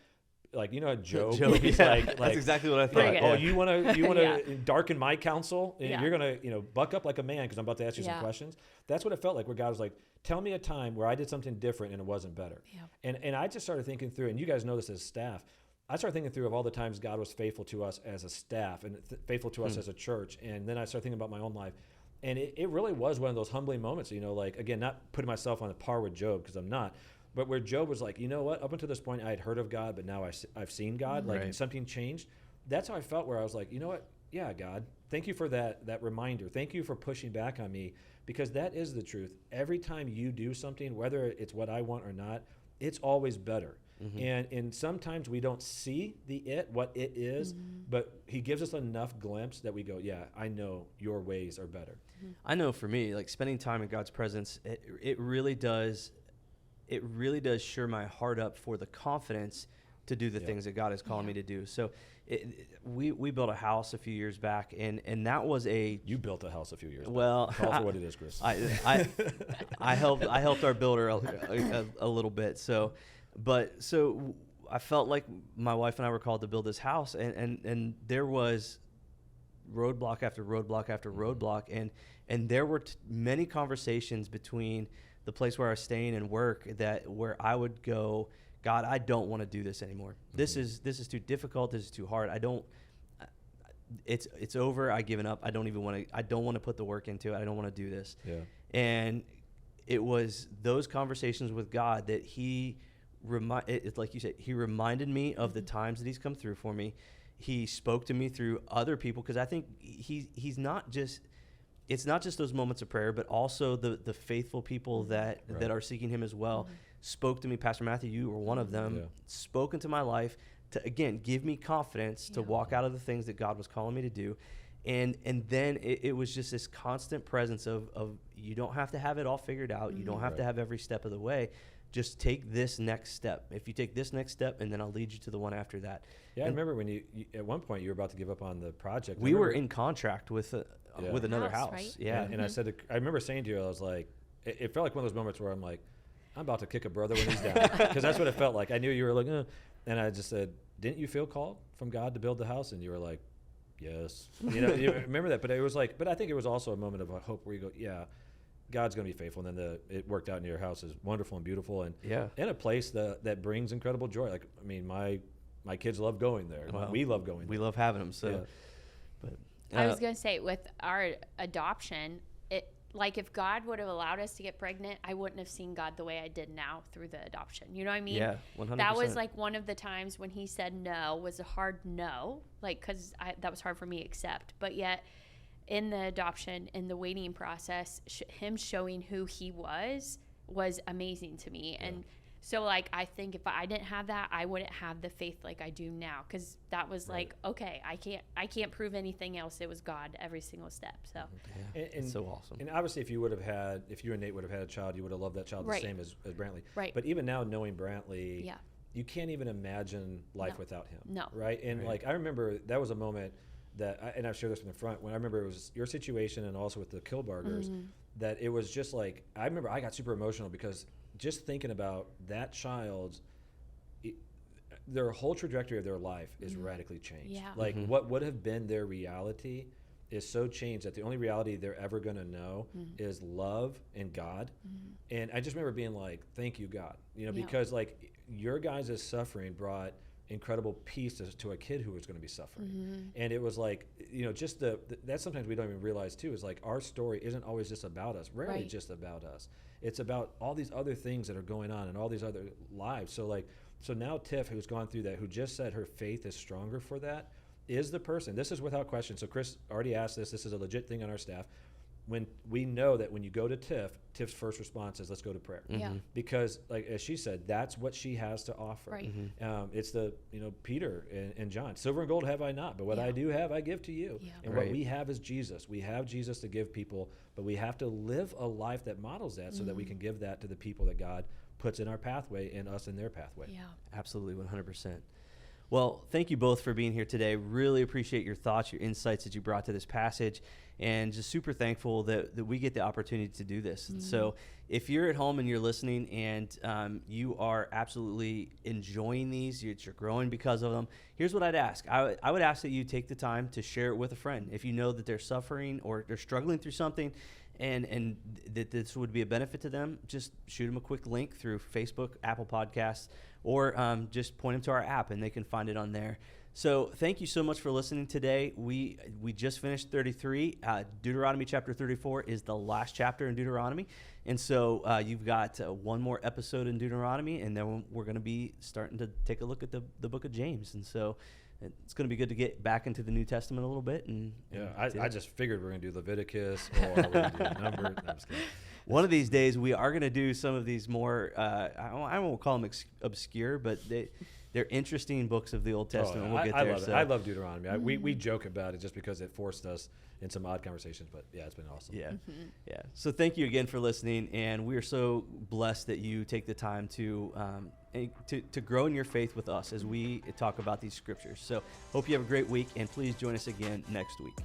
you know, Job. He's like, that's exactly what I thought. like, oh, you want to darken my counsel? And Yeah. you're going to, buck up like a man because I'm about to ask you some questions. That's what it felt like, where God was like, tell me a time where I did something different and it wasn't better. Yeah. And I just started thinking through, and you guys know this as staff, I started thinking through of all the times God was faithful to us as a staff and faithful to us as a church. And then I started thinking about my own life. And it really was one of those humbling moments, like, again, not putting myself on a par with Job because I'm not, but where Job was like, you know what, up until this point I had heard of God, but now I've seen God, like and something changed. That's how I felt, where I was like, you know what, yeah, God, thank you for that reminder. Thank you for pushing back on me, because that is the truth. Every time you do something, whether it's what I want or not, it's always better. And sometimes we don't see what it is, but he gives us enough glimpse that we go, yeah, I know your ways are better. I know for me, like spending time in God's presence, it really does sure my heart up for the confidence to do the things that God is calling me to do. So we built a house a few years back, and that was You built a house a few years back. Well, Call it for what it is, Chris. I helped our builder a little bit. So I felt like my wife and I were called to build this house, and there was roadblock after roadblock after roadblock, and there were many conversations between the place where I was staying and work where I would go, God, I don't want to do this anymore. This is too difficult. This is too hard. It's over. I've given up. I don't want to put the work into it. I don't want to do this. Yeah. And it was those conversations with God that it's like you said, he reminded me of the times that he's come through for me. He spoke to me through other people, because I think it's not just those moments of prayer, but also the faithful people that are seeking him as well. Spoke to me. Pastor Matthew, you were one of them. Spoke into my life to, again, give me confidence to walk out of the things that God was calling me to do. And then it was just this constant presence of you don't have to have it all figured out. You don't have to have every step of the way. Just take this next step. If you take this next step, and then I'll lead you to the one after that. Yeah, I remember when you at one point you were about to give up on the project. We were in contract with another house. Right? Yeah. And I said, I remember saying to you, I was like, it felt like one of those moments where I'm like, I'm about to kick a brother when he's down, because that's what it felt like. I knew you were like, and I just said, didn't you feel called from God to build the house? And you were like, yes. You remember that? But it was like, but I think it was also a moment of hope where you go, yeah, God's going to be faithful. And then it worked out, and your house is wonderful and beautiful, and in a place that brings incredible joy. Like, I mean, my kids love going there. Well, we love going there. We love having them. So, but I was going to say, with our adoption, like, if God would have allowed us to get pregnant, I wouldn't have seen God the way I did now through the adoption. You know what I mean? Yeah, 100%. That was like one of the times when he said no was a hard no, like, because that was hard for me to accept. But yet, in the adoption, in the waiting process, him showing who he was amazing to me. Yeah. And so, like, I think if I didn't have that, I wouldn't have the faith like I do now, because that was like, okay, I can't prove anything else. It was God every single step. So and it's so awesome. And obviously, if you and Nate would have had a child, you would have loved that child the same as Brantley. Right. But even now, knowing Brantley, you can't even imagine life without him. No. Right. And like, I remember that was a moment that, and I've shared this from the front, when I remember it was your situation and also with the Kilbargers, that it was just like, I remember I got super emotional because just thinking about that child, their whole trajectory of their life is radically changed. Yeah. Like what would have been their reality is so changed that the only reality they're ever going to know is love and God. And I just remember being like, thank you, God, because like your guys' suffering brought incredible peace to a kid who was going to be suffering. And it was like, just that sometimes we don't even realize too, is like our story isn't always just about us, rarely just about us. It's about all these other things that are going on and all these other lives. So now Tiff, who's gone through that, who just said her faith is stronger for that, is the person. This is without question. So Chris already asked this. This is a legit thing on our staff. When we know that when you go to Tiff's first response is, let's go to prayer. Because like, as she said, that's what she has to offer. Right. It's the, Peter and John, silver and gold have I not, but what I do have, I give to you. And what we have is Jesus. We have Jesus to give people, but we have to live a life that models that so that we can give that to the people that God puts in our pathway and us in their pathway. Yeah. Absolutely, 100%. Well, thank you both for being here today. Really appreciate your thoughts, your insights that you brought to this passage, and just super thankful that we get the opportunity to do this. So if you're at home and you're listening and you are absolutely enjoying these, you're growing because of them, here's what I'd ask. I would ask that you take the time to share it with a friend. If you know that they're suffering or they're struggling through something and that this would be a benefit to them, just shoot them a quick link through Facebook, Apple Podcasts, or just point them to our app and they can find it on there. So thank you so much for listening today. We just finished 33. Deuteronomy chapter 34 is the last chapter in Deuteronomy. And so you've got one more episode in Deuteronomy, and then we're going to be starting to take a look at the book of James. And so it's going to be good to get back into the New Testament a little bit. I just figured we're going to do Leviticus or we're going to do Numbers. No, I'm just kidding. One of these days, we are going to do some of these more, I won't call them obscure, but they're interesting books of the Old Testament. We'll get there. Love it. I love Deuteronomy. We joke about it just because it forced us in some odd conversations, but yeah, it's been awesome. Yeah. So thank you again for listening, and we are so blessed that you take the time to grow in your faith with us as we talk about these scriptures. So hope you have a great week, and please join us again next week.